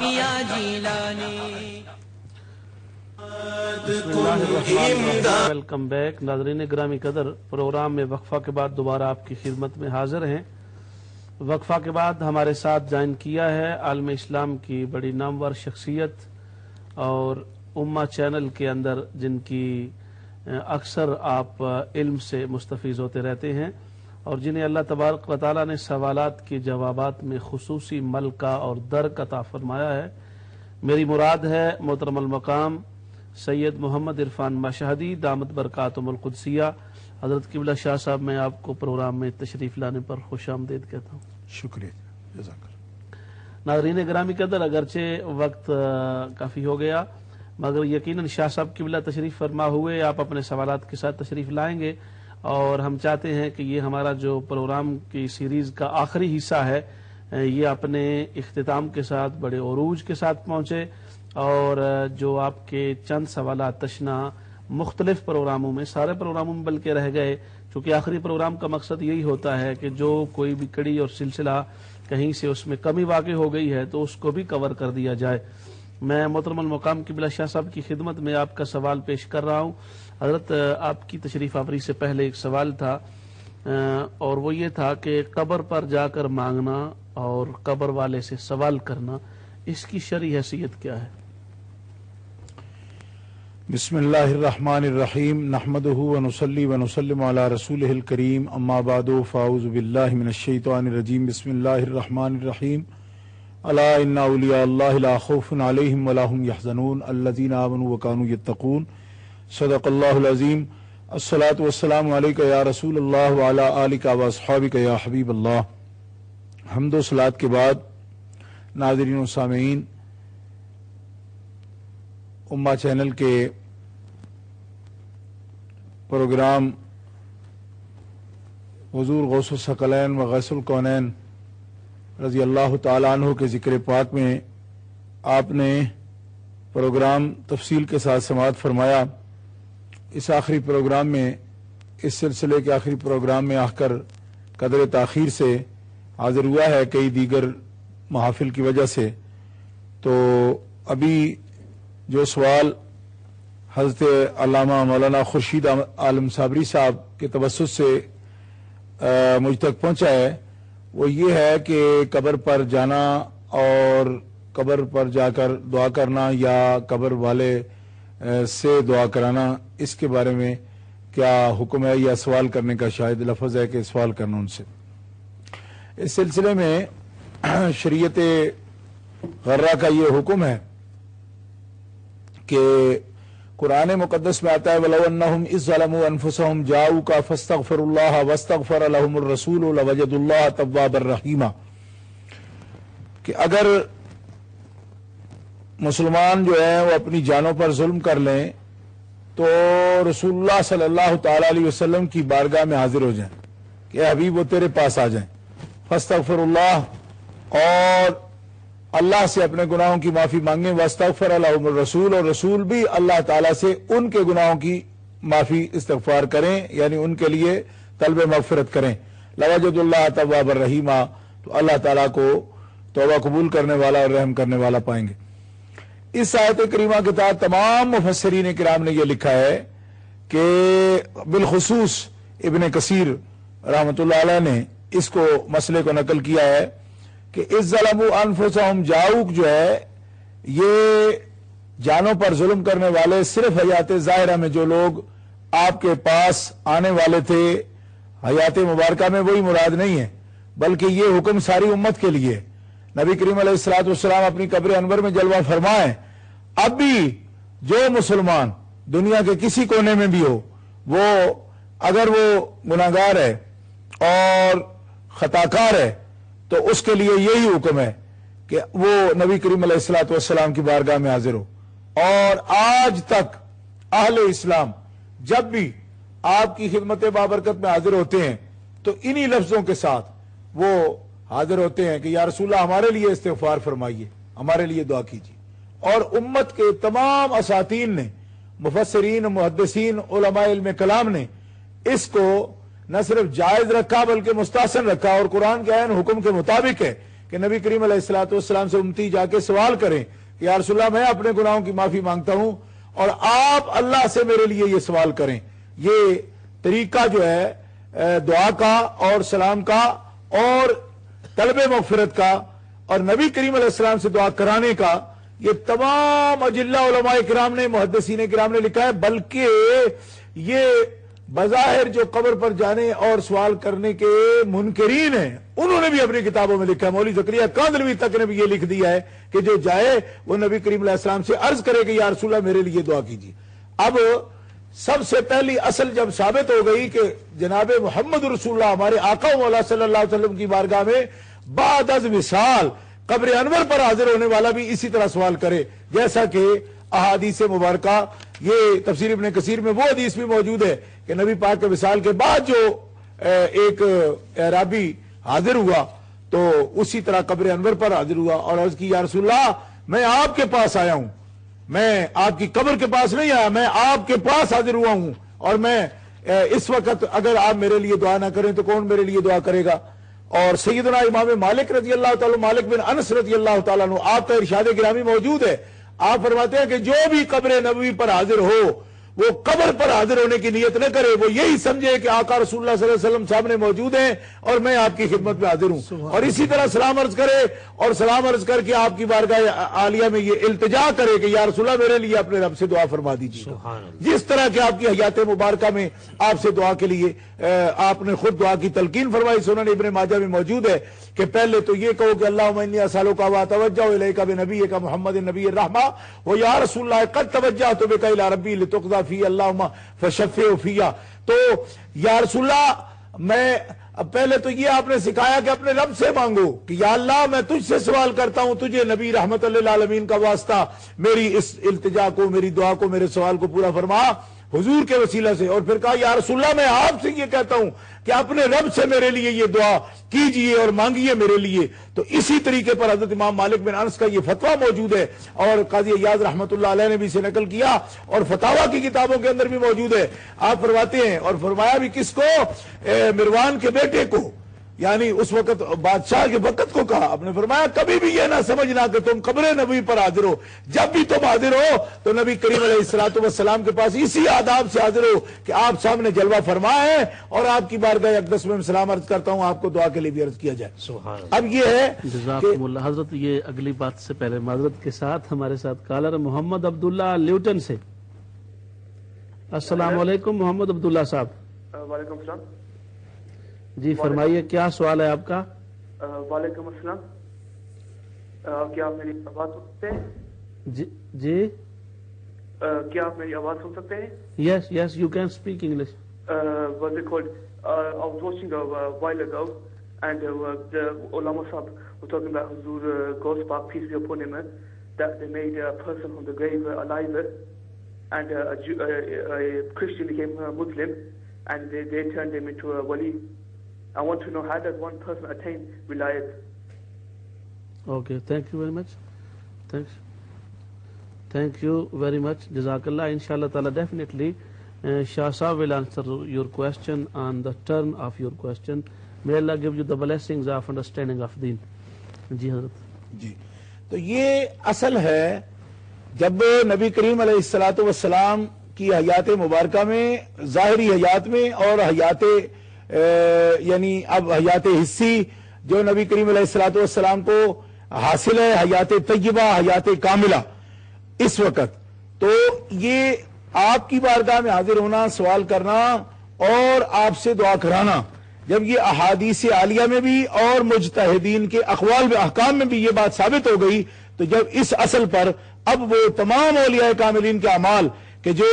یا Jilani. Welcome back ناظرین گرامی قدر، پروگرام میں وقفہ کے بعد دوبارہ آپ کی خدمت میں حاضر ہیں۔ وقفہ کے بعد ہمارے ساتھ جوائن کیا ہے عالم اسلام کی بڑی نامور شخصیت اور امہ چینل کے اندر جن کی اکثر آپ علم سے مستفیض ہوتے رہتے ہیں اور جنہیں اللہ تبارک و تعالی نے سوالات کے جوابات میں خصوصی ملکہ اور درک عطا فرمایا ہے۔ میری مراد ہے محترم المقام سید محمد عرفان مشہدی دامت برکاتہم القدسیہ۔ حضرت قبلہ شاہ صاحب، میں آپ کو پروگرام میں تشریف لانے پر خوش آمدید کہتا ہوں۔ شکریہ، جزاک اللہ۔ ناظرین گرامی قدر، اگرچہ وقت کافی ہو گیا مگر یقیناً شاہ صاحب قبلہ تشریف فرما ہوئے آپ اپنے سوالات کے ساتھ تشریف لائیں گے، اور ہم چاہتے ہیں کہ یہ ہمارا جو پروگرام کی سیریز کا آخری حصہ ہے یہ اپنے اختتام کے ساتھ بڑے عروج کے ساتھ پہنچے، اور جو آپ کے چند سوالات تشنا مختلف پروگراموں میں، سارے پروگراموں میں بلکہ رہ گئے، چونکہ آخری پروگرام کا مقصد یہی ہوتا ہے کہ جو کوئی بھی کڑی اور سلسلہ کہیں سے اس میں کمی واقع ہو گئی ہے تو اس کو بھی کور کر دیا جائے۔ میں محترم المقام قبلہ شاہ صاحب کی خدمت میں آپ کا سوال پیش کر رہا ہوں۔ حضرت، آپ کی تشریف آوری سے پہلے ایک سوال تھا اور وہ یہ تھا کہ قبر پر جا کر مانگنا اور قبر والے سے سوال کرنا، اس کی شرعی حیثیت کیا ہے؟ بسم اللہ الرحمن الرحیم، نحمدہ ونصلی ونسلم علی رسولہ الکریم، اما بعد فاعوذ باللہ من الشیطان الرجیم، بسم اللہ الرحمن الرحیم، الا ان اولیاء اللہ لا خوف علیہم ولا هم یحزنون الذین آمنوا وکانوا یتقون، صدق اللہ العظیم۔ الصلاۃ والسلام علیک یا رسول اللہ وعلی آلک واصحابک یا حبیب اللہ۔ حمد و صلوات کے بعد ناظرین و سامعین، امہ چینل کے پروگرام حضور غوث الثقلین و غیث الکونین رضی اللہ تعالیٰ عنہ کے ذکر پاک میں آپ نے پروگرام تفصیل کے ساتھ سماعت فرمایا۔ اس آخری پروگرام میں، اس سلسلے کے آخری پروگرام میں آ کر قدر تاخیر سے حاضر ہوا ہے کئی دیگر محافل کی وجہ سے، تو ابھی جو سوال حضرت علامہ مولانا خورشید عالم صابری صاحب کے توسط سے مجھ تک پہنچا ہے وہ یہ ہے کہ قبر پر جانا اور قبر پر جا کر دعا کرنا یا قبر والے سے دعا کرانا، اس کے بارے میں کیا حکم ہے، یا سوال کرنے کا شاید لفظ ہے کہ سوال کرنا ان سے۔ اس سلسلے میں شریعت غرہ کا یہ حکم ہے کہ قرآن مقدس میں آتا ہے وَلَوْ أَنَّهُمْ إِذْ ظَلَمُوا أَنفُسَهُمْ جَاءُوكَ فَاسْتَغْفَرُوا اللَّهَ وَاسْتَغْفَرَ لَهُمُ الرَّسُولُ لَوَجَدُوا اللَّهَ تَوَّابًا رَحِيمًا، کہ اگر مسلمان جو ہیں وہ اپنی جانوں پر ظلم کر لیں تو رسول اللہ صلی اللہ تعالی علیہ وسلم کی بارگاہ میں حاضر ہو جائیں کہ اے حبیب وہ تیرے پاس آ جائیں، فاستغفر اللہ، اور اللہ سے اپنے گناہوں کی معافی مانگیں، واستغفر لہم الرسول، اور رسول بھی اللہ تعالیٰ سے ان کے گناہوں کی معافی استغفار کریں، یعنی ان کے لیے طلب مغفرت کریں، لوجد اللہ تواب الرحیمہ، تو اللہ تعالیٰ کو توبہ قبول کرنے والا اور رحم کرنے والا پائیں گے۔ اس آیت کریمہ کے تحت تمام مفسرین کرام نے یہ لکھا ہے کہ بالخصوص ابن کثیر رحمۃ اللہ علیہ نے اس کو مسئلے کو نقل کیا ہے کہ اذ ظلموا انفسہم جاؤک جو ہے یہ جانوں پر ظلم کرنے والے صرف حیات ظاہرہ میں جو لوگ آپ کے پاس آنے والے تھے حیات مبارکہ میں وہی مراد نہیں ہے، بلکہ یہ حکم ساری امت کے لیے۔ نبی کریم علیہ الصلوۃ والسلام اپنی قبر انور میں جلوہ فرمائیں، اب بھی جو مسلمان دنیا کے کسی کونے میں بھی ہو، وہ اگر وہ گناہگار ہے اور خطاکار ہے تو اس کے لیے یہی حکم ہے کہ وہ نبی کریم علیہ الصلوۃ والسلام کی بارگاہ میں حاضر ہو۔ اور آج تک اہل اسلام جب بھی آپ کی خدمت بابرکت میں حاضر ہوتے ہیں تو انہی لفظوں کے ساتھ وہ حاضر ہوتے ہیں کہ یا رسول اللہ ہمارے لیے استغفار فرمائیے، ہمارے لیے دعا کیجیے۔ اور امت کے تمام اساتین نے، مفسرین، محدثین، علماء علم کلام نے اس کو نہ صرف جائز رکھا بلکہ مستحسن رکھا، اور قرآن کے عین حکم کے مطابق ہے کہ نبی کریم علیہ السلام سے امتی جا کے سوال کریں کہ یا رسول اللہ میں اپنے گناہوں کی معافی مانگتا ہوں اور آپ اللہ سے میرے لیے یہ سوال کریں. یہ طریقہ جو ہے دعا کا اور سلام کا اور طلب مغفرت کا اور نبی کریم علیہ السلام سے دعا کرانے کا، یہ تمام اجلہ علماء کرام نے، محدثین کرام نے لکھا ہے. بلکہ یہ بظاہر جو قبر پر جانے اور سوال کرنے کے منکرین ہیں انہوں نے بھی اپنی کتابوں میں لکھا ہے. مولوی زکریا کاندھلوی تک نے بھی یہ لکھ دیا ہے کہ جو جائے وہ نبی کریم علیہ السلام سے عرض کرے کہ یا رسول اللہ میرے لیے دعا کیجیے. اب سب سے پہلی اصل جب ثابت ہو گئی کہ جناب محمد رسول اللہ ہمارے آقا و مولا صلی اللہ علیہ وسلم کی بارگاہ میں بعد از وصال قبر انور پر حاضر ہونے والا بھی اسی طرح سوال کرے، جیسا کہ احادیث مبارکہ، یہ تفسیر ابن کثیر میں وہ حدیث بھی موجود ہے کہ نبی پاک کے وصال کے بعد جو ایک اعرابی حاضر ہوا تو اسی طرح قبر انور پر حاضر ہوا اور عرض کی یا رسول اللہ میں آپ کے پاس آیا ہوں، میں آپ کی قبر کے پاس نہیں آیا، میں آپ کے پاس حاضر ہوا ہوں، اور میں اس وقت اگر آپ میرے لیے دعا نہ کریں تو کون میرے لیے دعا کرے گا. اور سیدنا امام مالک رضی اللہ تعالیٰ، مالک بن انس رضی اللہ تعالیٰ عنہ، آپ کا ارشاد گرامی موجود ہے. آپ فرماتے ہیں کہ جو بھی قبر نبوی پر حاضر ہو وہ قبر پر حاضر ہونے کی نیت نہ کرے، وہ یہی سمجھے کہ آقا رسول اللہ صلی اللہ علیہ وسلم سامنے موجود ہیں اور میں آپ کی خدمت میں حاضر ہوں، اور اسی طرح سلام عرض کرے اور سلام عرض کر کے آپ کی بارگاہ عالیہ میں یہ التجا کرے کہ یا رسول اللہ میرے لیے اپنے رب سے دعا فرما دیجیے. جس طرح کہ آپ کی حیات مبارکہ میں آپ سے دعا کے لیے آپ نے خود دعا کی تلقین فرمائی. سنن ابن ماجہ میں موجود ہے کہ پہلے تو یہ کہو کہ اللہم انی اسألک واتوجہ الیک بنبیک محمد النبی الرحمہ و یا رسول اللہ قد توجہت بک الی ربی لتقضی فی اللہم فشفع فیہ. تو یا رسول اللہ میں پہلے تو یہ آپ نے سکھایا کہ اپنے رب سے مانگو کہ یا اللہ میں تجھ سے سوال کرتا ہوں، تجھے نبی رحمت للعالمین کا واسطہ میری اس التجا کو، میری دعا کو، میرے سوال کو پورا فرما حضور کے وسیلہ سے. اور پھر کہا یا رسول اللہ میں آپ سے یہ کہتا ہوں کہ اپنے رب سے میرے لیے یہ دعا کیجئے اور مانگیے میرے لیے. تو اسی طریقے پر حضرت امام مالک بن انس کا یہ فتویٰ موجود ہے اور قاضی ایاز رحمت اللہ علیہ نے بھی اسے نقل کیا اور فتاویٰ کی کتابوں کے اندر بھی موجود ہے. آپ فرماتے ہیں، اور فرمایا بھی کس کو؟ مروان کے بیٹے کو، یعنی اس وقت بادشاہ کے وقت کو کہا. آپ نے فرمایا کبھی بھی یہ نہ سمجھنا کہ تم قبر نبی پر حاضر ہو، جب بھی تم حاضر ہو تو نبی کریم علیہ السلام کے پاس اسی آداب سے حاضر ہو کہ آپ سامنے جلوہ فرمائے اور آپ کی بارگاہ اقدس میں سلام عرض کرتا ہوں، آپ کو دعا کے لیے بھی عرض کیا جائے. اب یہ ہے جزاکم اللہ. حضرت یہ اگلی بات سے پہلے معذرت کے ساتھ ہمارے ساتھ کالر محمد عبداللہ لیوٹن سے. السلام علیکم محمد عبداللہ صاحب. وعلیکم السلام. جی فرمائیے کیا سوال ہے آپ کا؟ وعلیکم السلام. کیا آپ میری آواز سن سکتے ہیں؟ جی کیا آپ میری آواز سن سکتے ہیں؟ Yes yes you can speak English. What's it called? I was watching a while ago and the ulama sahab were talking about Huzur Ghost Park, peace be upon him, that they made a person from the grave alive, and a Christian became a Muslim and they turned him into a wali. I want to know how does one person attain wilayat? Okay, thank you very much. Thank you very much. Jazakallah. Inshallah ta'ala, definitely Shah Sahab will answer your question on the turn of your question. May Allah give you the blessings of understanding of deen. جی حضرت. جی تو یہ اصل ہے جب نبی کریم علیہ الصلوۃ والسلام کی حیات مبارکہ میں، ظاہری حیات میں اور حیات یعنی اب حیات حسی جو نبی کریم علیہ الصلوۃ والسلام کو حاصل ہے، حیات طیبہ، حیات کاملہ اس وقت، تو یہ آپ کی بارگاہ میں حاضر ہونا، سوال کرنا اور آپ سے دعا کرانا، جب یہ احادیث عالیہ میں بھی اور مجتہدین کے اقوال و احکام میں بھی یہ بات ثابت ہو گئی، تو جب اس اصل پر اب وہ تمام اولیاء کاملین کے اعمال کہ جو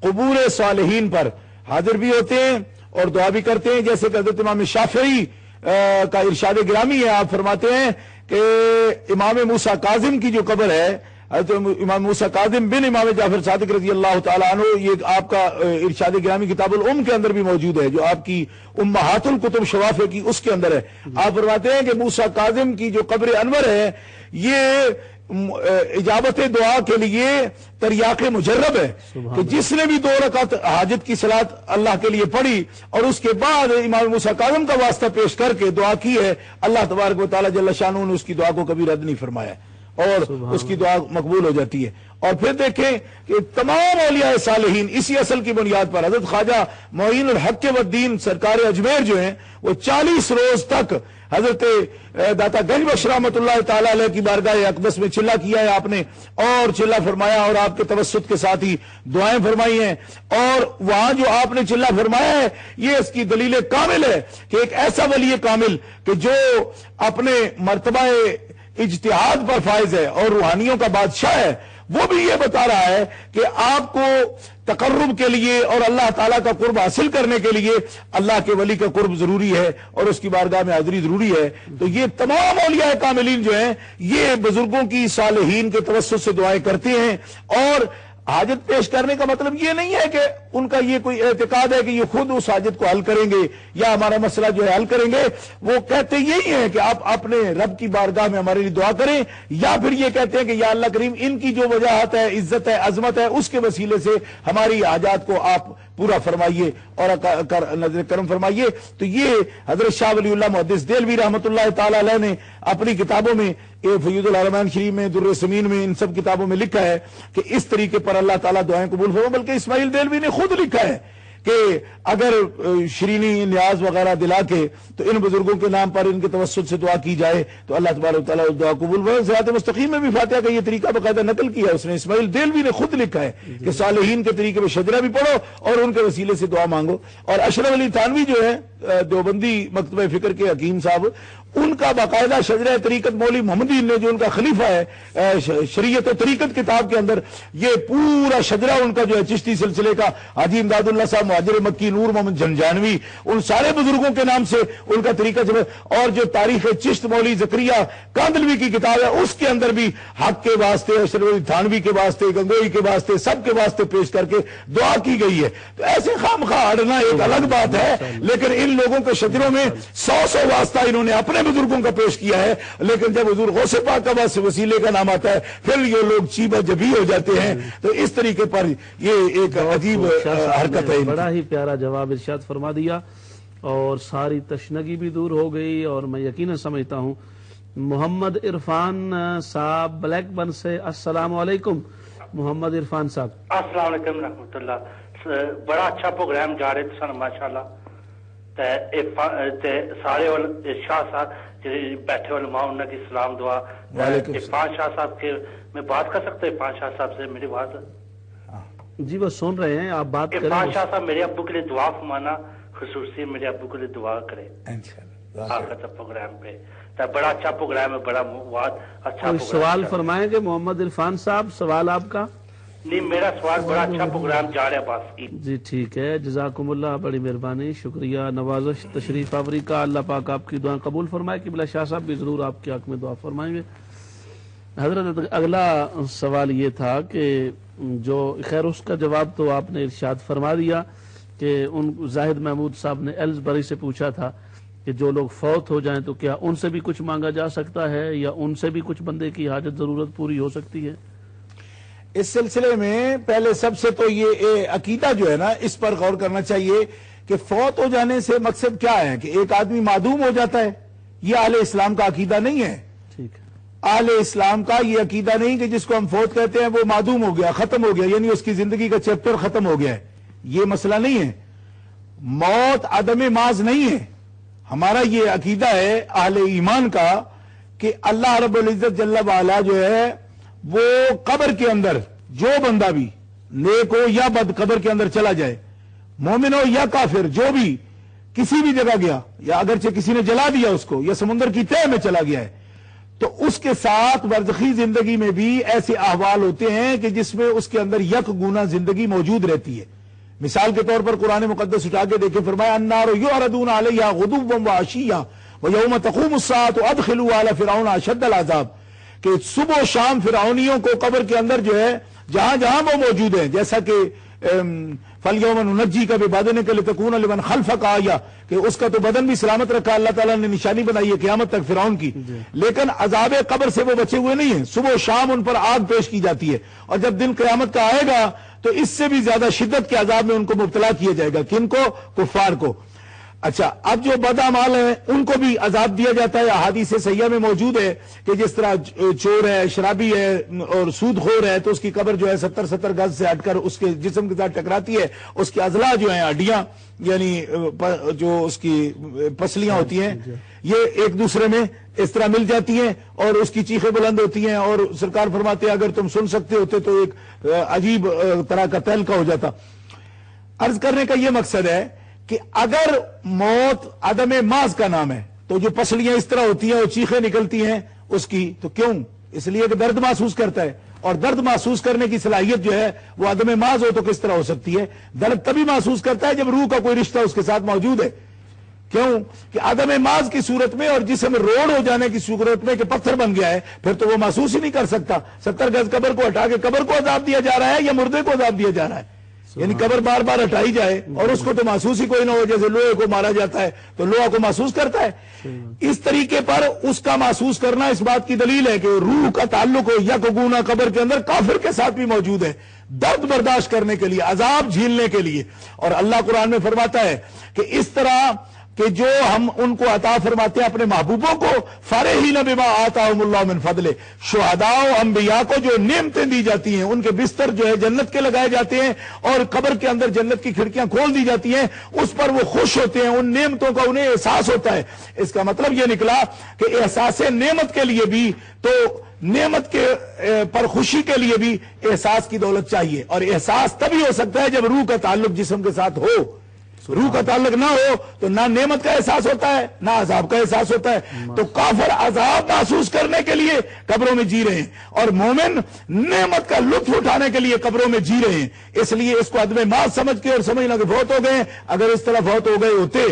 قبور صالحین پر حاضر بھی ہوتے ہیں اور دعا بھی کرتے ہیں، جیسے کہ حضرت امام شافعی کا ارشاد گرامی ہے، آپ فرماتے ہیں کہ امام موسیٰ کاظم کی جو قبر ہے، حضرت امام موسیٰ کاظم بن امام جعفر صادق رضی اللہ تعالیٰ عنہ، یہ آپ کا ارشاد گرامی کتاب الام کے اندر بھی موجود ہے، جو آپ کی امہات الکتب شوافع کی اس کے اندر ہے. آپ فرماتے ہیں کہ موسیٰ کاظم کی جو قبر انور ہے، یہ اجابت دعا کے لیے تریاق مجرب ہے کہ جس نے بھی 2 رکعت حاجت کی صلاۃ اللہ کے لیے پڑھی اور اس کے بعد امام موسیٰ کاظم کا واسطہ پیش کر کے دعا کی ہے، اللہ تبارک و تعالیٰ جل شانہ نے اس کی دعا کو کبھی رد نہیں فرمایا اور اس کی دعا مقبول ہو جاتی ہے۔ اور پھر دیکھیں کہ تمام اولیاء صالحین اسی اصل کی بنیاد پر، حضرت خواجہ معین الحق والدین سرکار اجمیر جو ہیں وہ 40 روز تک حضرت داتا گنج بخش رحمۃ اللہ تعالی علیہ کی بارگاہ اقدس میں چلہ کیا ہے آپ نے، اور چلہ فرمایا اور آپ کے توسط کے ساتھ ہی دعائیں فرمائی ہیں، اور وہاں جو آپ نے چلہ فرمایا ہے یہ اس کی دلیل کامل ہے کہ ایک ایسا ولی کامل کہ جو اپنے مرتبہ اجتہاد پر فائز ہے اور روحانیوں کا بادشاہ ہے، وہ بھی یہ بتا رہا ہے کہ آپ کو تقرب کے لیے اور اللہ تعالیٰ کا قرب حاصل کرنے کے لیے اللہ کے ولی کا قرب ضروری ہے اور اس کی بارگاہ میں حاضری ضروری ہے۔ تو یہ تمام اولیاء کاملین جو ہیں یہ بزرگوں کی صالحین کے توسط سے دعائیں کرتے ہیں، اور حاجت پیش کرنے کا مطلب یہ نہیں ہے کہ ان کا یہ کوئی اعتقاد ہے کہ یہ خود اس حاجت کو حل کریں گے یا ہمارا مسئلہ جو ہے حل کریں گے، وہ کہتے یہی ہیں کہ آپ اپنے رب کی بارگاہ میں ہمارے لیے دعا کریں، یا پھر یہ کہتے ہیں کہ یا اللہ کریم ان کی جو وجاہت ہے، عزت ہے، عظمت ہے، اس کے وسیلے سے ہماری حاجات کو آپ پورا فرمائیے اور نظر کرم فرمائیے۔ تو یہ حضرت شاہ ولی اللہ محدث دہلوی رحمۃ اللہ تعالی علیہ نے اپنی کتابوں میں فیوض العالمین شریف میں، در سمین میں، ان سب کتابوں میں لکھا ہے کہ اس طریقے پر اللہ تعالیٰ دعائیں قبول فرمائے۔ بلکہ اسماعیل دہلوی نے خود لکھا ہے کہ اگر شرینی نیاز وغیرہ دلا کے تو ان بزرگوں کے نام پر ان کے توسط سے دعا کی جائے تو اللہ تبارک و تعالیٰ اس دعا قبول فرمائے۔ صراط مستقیم میں بھی فاتحہ کا یہ طریقہ باقاعدہ نقل کیا اس نے، اسماعیل دہلوی نے خود لکھا ہے کہ صالحین کے طریقے میں شجرہ بھی پڑھو اور ان کے وسیلے سے دعا مانگو۔ اور اشرف علی تھانوی جو ہے دیوبندی مکتبہ فکر کے حکیم صاحب، ان کا باقاعدہ شجرہ طریقت مولوی محمد نے جو ان کا خلیفہ ہے شریعت و طریقت کتاب کے اندر یہ پورا شجرہ ان کا جو ہے چشتی سلسلے کا حاجی امداد اللہ صاحب مہاجر مکی، نور محمد جنجانوی، ان سارے بزرگوں کے نام سے ان کا طریقہ جو ہے، اور جو تاریخ چشت مولوی زکریا کاندلوی کی کتاب ہے اس کے اندر بھی حق کے واسطے، اشرف علی تھانوی کے واسطے، گنگوئی کے واسطے، سب کے واسطے پیش کر کے دعا کی گئی ہے۔ تو ایسے خام خواہ اڑنا ایک الگ بات ہے، لیکن ان لوگوں کے شجروں میں 100 واسطہ انہوں نے اپنے بزرگوں کا پیش کیا ہے، لیکن جب حضور غوث پاک کا وسیلے کا نام آتا ہے پھر یہ لوگ چیبہ جبی ہو جاتے ہیں۔ تو اس طریقے پر یہ ایک عجیب حرکت ہے۔ بڑا ہی پیارا جواب ارشاد فرما دیا اور ساری تشنگی بھی دور ہو گئی، اور میں یقیناً سمجھتا ہوں محمد عرفان صاحب بلیک بن سے۔ السلام علیکم محمد عرفان صاحب۔ السلام علیکم رحمۃ اللہ۔ بڑا اچھا پروگرام جا رہے سن ماشاءاللہ۔ سارے شاہ صاحب بیٹھے علماء انہوں کی سلام دعا۔ عرفان شاہ صاحب کے میں بات کر سکتے عرفان شاہ صاحب سے؟ میری بات جی وہ سن رہے ہیں، آپ بات کریں۔ عرفان شاہ صاحب میرے ابو کے لیے دعا فرمانا، خصوصی میرے ابو کے لیے دعا کرے آخر پروگرام پہ۔ بڑا اچھا پروگرام ہے، بڑا مواد اچھا۔ کوئی سوال فرمائیں گے محمد عرفان صاحب؟ سوال آپ کا؟ نہیں، میرا سوال بڑا اچھا پروگرام جا رہا ہے بس۔ جی ٹھیک ہے، جزاکم اللہ، بڑی مہربانی، شکریہ، نوازش، تشریف آوری کا، اللہ پاک آپ کی دعائیں قبول فرمائے۔ قبلہ شاہ صاحب بھی ضرور آپ کے حق میں دعا فرمائیں گے۔ حضرت اگلا سوال یہ تھا کہ جو خیر اس کا جواب تو آپ نے ارشاد فرما دیا کہ ان زاہد محمود صاحب نے ایلزبری سے پوچھا تھا کہ جو لوگ فوت ہو جائیں تو کیا ان سے بھی کچھ مانگا جا سکتا ہے یا ان سے بھی کچھ بندے کی حاجت ضرورت پوری ہو سکتی ہے؟ اس سلسلے میں پہلے سب سے تو یہ عقیدہ جو ہے نا اس پر غور کرنا چاہیے کہ فوت ہو جانے سے مقصد کیا ہے کہ ایک آدمی معدوم ہو جاتا ہے؟ یہ اہل اسلام کا عقیدہ نہیں ہے۔ ٹھیک ہے، اہل اسلام کا یہ عقیدہ نہیں کہ جس کو ہم فوت کہتے ہیں وہ معدوم ہو گیا، ختم ہو گیا، یعنی اس کی زندگی کا چیپٹر ختم ہو گیا ہے۔ یہ مسئلہ نہیں ہے، موت عدم ماض نہیں ہے۔ ہمارا یہ عقیدہ ہے اہل ایمان کا کہ اللہ رب العزت جل وعلا جو ہے وہ قبر کے اندر جو بندہ بھی نیک ہو یا بد قبر کے اندر چلا جائے، مومن ہو یا کافر، جو بھی کسی بھی جگہ گیا یا اگرچہ کسی نے جلا دیا اس کو یا سمندر کی تہہ میں چلا گیا ہے، تو اس کے ساتھ برزخی زندگی میں بھی ایسے احوال ہوتے ہیں کہ جس میں اس کے اندر یک گنا زندگی موجود رہتی ہے۔ مثال کے طور پر قرآن مقدس اٹھا کے دیکھیں، فرمایا النار یعرضون علیہا غدوا وعشیا ویوم تقوم الساعة ادخلوا آل فرعون اشد العذاب، کہ صبح و شام فرعونیوں کو قبر کے اندر جو ہے جہاں جہاں وہ موجود ہیں، جیسا کہ فَالْيَوْمَ نُنَجِّيكَ بِبَدَنِكَ لِتَكُونَ لِمَنْ خَلْفَكَ آیَةً، کہ اس کا تو بدن بھی سلامت رکھا، اللہ تعالیٰ نے نشانی بنائی ہے قیامت تک فرعون کی، لیکن عذاب قبر سے وہ بچے ہوئے نہیں ہیں، صبح و شام ان پر آگ پیش کی جاتی ہے، اور جب دن قیامت کا آئے گا تو اس سے بھی زیادہ شدت کے عذاب میں ان کو مبتلا کیا جائے گا. کن کو؟ کفار کو. اچھا، اب جو بدعمال ہیں ان کو بھی عذاب دیا جاتا ہے. احادیث صحیحہ میں موجود ہے کہ جس طرح چور ہے، شرابی ہے اور سود خور ہے تو اس کی قبر جو ہے 70 گز سے ہٹ کر اس کے جسم کے ساتھ ٹکراتی ہے، اس کے اضلاع جو ہیں، ہڈیاں یعنی جو اس کی پسلیاں ہوتی ہیں، یہ ایک دوسرے میں اس طرح مل جاتی ہیں اور اس کی چیخیں بلند ہوتی ہیں، اور سرکار فرماتے ہیں اگر تم سن سکتے ہوتے تو ایک عجیب طرح کا تہلکہ ہو جاتا. عرض کرنے کا یہ مقصد ہے کہ اگر موت عدم محض کا نام ہے تو جو پسلیاں اس طرح ہوتی ہیں اور چیخیں نکلتی ہیں اس کی، تو کیوں؟ اس لیے کہ درد محسوس کرتا ہے، اور درد محسوس کرنے کی صلاحیت جو ہے وہ عدم محض ہو تو کس طرح ہو سکتی ہے؟ درد تبھی محسوس کرتا ہے جب روح کا کوئی رشتہ اس کے ساتھ موجود ہے. کیوں؟ کہ عدم محض کی صورت میں اور جسم روڑ ہو جانے کی صورت میں کہ پتھر بن گیا ہے، پھر تو وہ محسوس ہی نہیں کر سکتا. 70 گز قبر کو ہٹا کے قبر کو عذاب دیا جا رہا ہے یا مردے کو عذاب دیا جا رہا ہے؟ یعنی قبر بار بار ہٹائی جائے اور اس کو تو محسوس ہی کوئی نہ ہو، جیسے لوہے کو مارا جاتا ہے تو لوہا کو محسوس کرتا ہے. اس طریقے پر اس کا محسوس کرنا اس بات کی دلیل ہے کہ روح کا تعلق ہو یا گونا قبر کے اندر کافر کے ساتھ بھی موجود ہے، درد برداشت کرنے کے لیے، عذاب جھیلنے کے لیے. اور اللہ قرآن میں فرماتا ہے کہ اس طرح کہ جو ہم ان کو عطا فرماتے ہیں اپنے محبوبوں کو، فارحین بما آتاہم اللہ من فضلہ، شہداء و انبیاء کو جو نعمتیں دی جاتی ہیں، ان کے بستر جو ہے جنت کے لگائے جاتے ہیں اور قبر کے اندر جنت کی کھڑکیاں کھول دی جاتی ہیں، اس پر وہ خوش ہوتے ہیں، ان نعمتوں کا انہیں احساس ہوتا ہے. اس کا مطلب یہ نکلا کہ احساس نعمت کے لیے بھی تو نعمت کے پر خوشی کے لیے بھی احساس کی دولت چاہیے، اور احساس تبھی ہو سکتا ہے جب روح کا تعلق جسم کے ساتھ ہو. روح کا تعلق نہ ہو تو نہ نعمت کا احساس ہوتا ہے نہ عذاب کا احساس ہوتا ہے. تو کافر عذاب محسوس کرنے کے لیے قبروں میں جی رہے ہیں اور مومن نعمت کا لطف اٹھانے کے لیے قبروں میں جی رہے ہیں. اس لیے اس کو عدم محض سمجھ کے اور سمجھنا کہ فوت ہو گئے. اگر اس طرح فوت ہو گئے ہوتے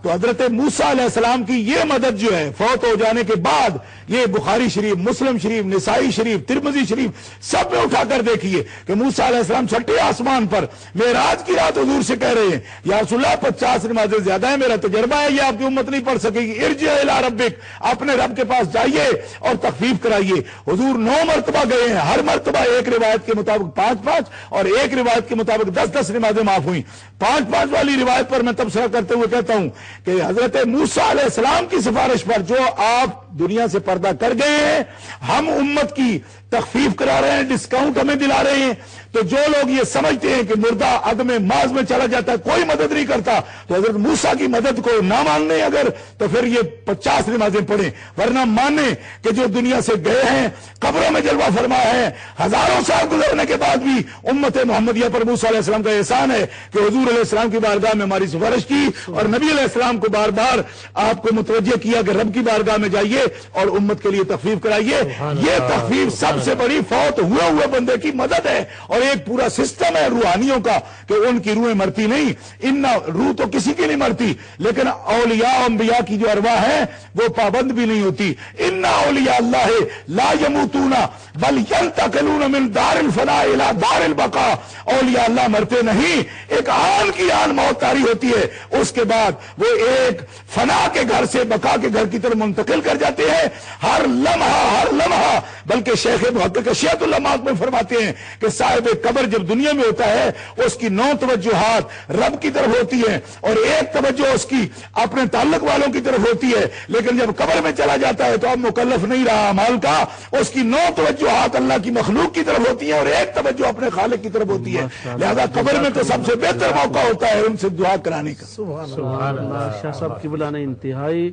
تو حضرت موسیٰ علیہ السلام کی یہ مدد جو ہے فوت ہو جانے کے بعد، یہ بخاری شریف، مسلم شریف، نسائی شریف، ترمذی شریف سب میں اٹھا کر دیکھیے کہ موسیٰ علیہ السلام چھٹے آسمان پر معراج کی رات حضور سے کہہ رہے ہیں یا رسول اللہ 50 نمازیں زیادہ ہے، میرا تجربہ ہے یہ آپ کی امت نہیں پڑھ سکے گی، ارجع الی ربک، اپنے رب کے پاس جائیے اور تخفیف کرائیے. حضور 9 مرتبہ گئے ہیں، ہر مرتبہ ایک روایت کے مطابق 5 اور ایک روایت کے مطابق 10 نمازیں معاف ہوئیں. 5 والی روایت پر میں تبصرہ کرتے ہوئے کہتا ہوں کہ حضرت موسیٰ علیہ السلام کی سفارش پر جو آپ دنیا سے پردہ کر گئے ہیں، ہم امت کی تخفیف کرا رہے ہیں، ڈسکاؤنٹ ہمیں دلا رہے ہیں. تو جو لوگ یہ سمجھتے ہیں کہ مردہ عدم محض میں چلا جاتا ہے، کوئی مدد نہیں کرتا، تو حضرت موسیٰ کی مدد کو نہ ماننے اگر تو پھر یہ 50 نمازیں پڑھیں، ورنہ ماننے کہ جو دنیا سے گئے ہیں، قبروں میں جلوہ فرما ہے، ہزاروں سال گزرنے کے بعد بھی امت محمدیہ پر موسیٰ علیہ السلام کا احسان ہے کہ حضور علیہ السلام کی بارگاہ میں ہماری سفارش کی اور نبی علیہ السلام کو بار بار آپ کو متوجہ کیا کہ رب کی بارگاہ میں جائیے اور امت کے لیے تخفیف کرائیے. یہ تخفیف سب سے بڑی فوت ہوئے بندے کی مدد ہے، اور ایک پورا سسٹم ہے روحانیوں کا کہ ان کی روحیں مرتی نہیں. ان روح تو کسی کی نہیں مرتی، لیکن اولیاء و انبیاء کی جو ارواح ہیں وہ پابند بھی نہیں ہوتی. ان اولیاء اللہ لا یموتون بل ینتقلون من دار الفنا الى دار البقاء. اولیاء اللہ مرتے نہیں، ایک آن کی آن موت طاری ہوتی ہے، اس کے بعد وہ ایک فنا کے گھر سے بقا کے گھر کی طرف منتقل کر جاتے ہیں. ہر لمحہ بلکہ شیخ محقق اشیاء الامات میں فرماتے ہیں کہ صاحب قبر جب دنیا میں ہوتا ہے اس کی 9 توجہات رب کی طرف ہوتی ہیں اور ایک توجہ اس کی اپنے تعلق والوں کی طرف ہوتی ہے، لیکن جب قبر میں چلا جاتا ہے تو اب مکلف نہیں رہا اعمال کا، اس کی 9 توجہات اللہ کی مخلوق کی طرف ہوتی ہیں اور ایک توجہ اپنے خالق کی طرف ہوتی ہے. لہذا قبر میں تو سب سے بہتر موقع ہوتا ہے ان سے دعا کرانے کا. سبحان اللہ. شاہ صاحب قبلہ نے انتہائی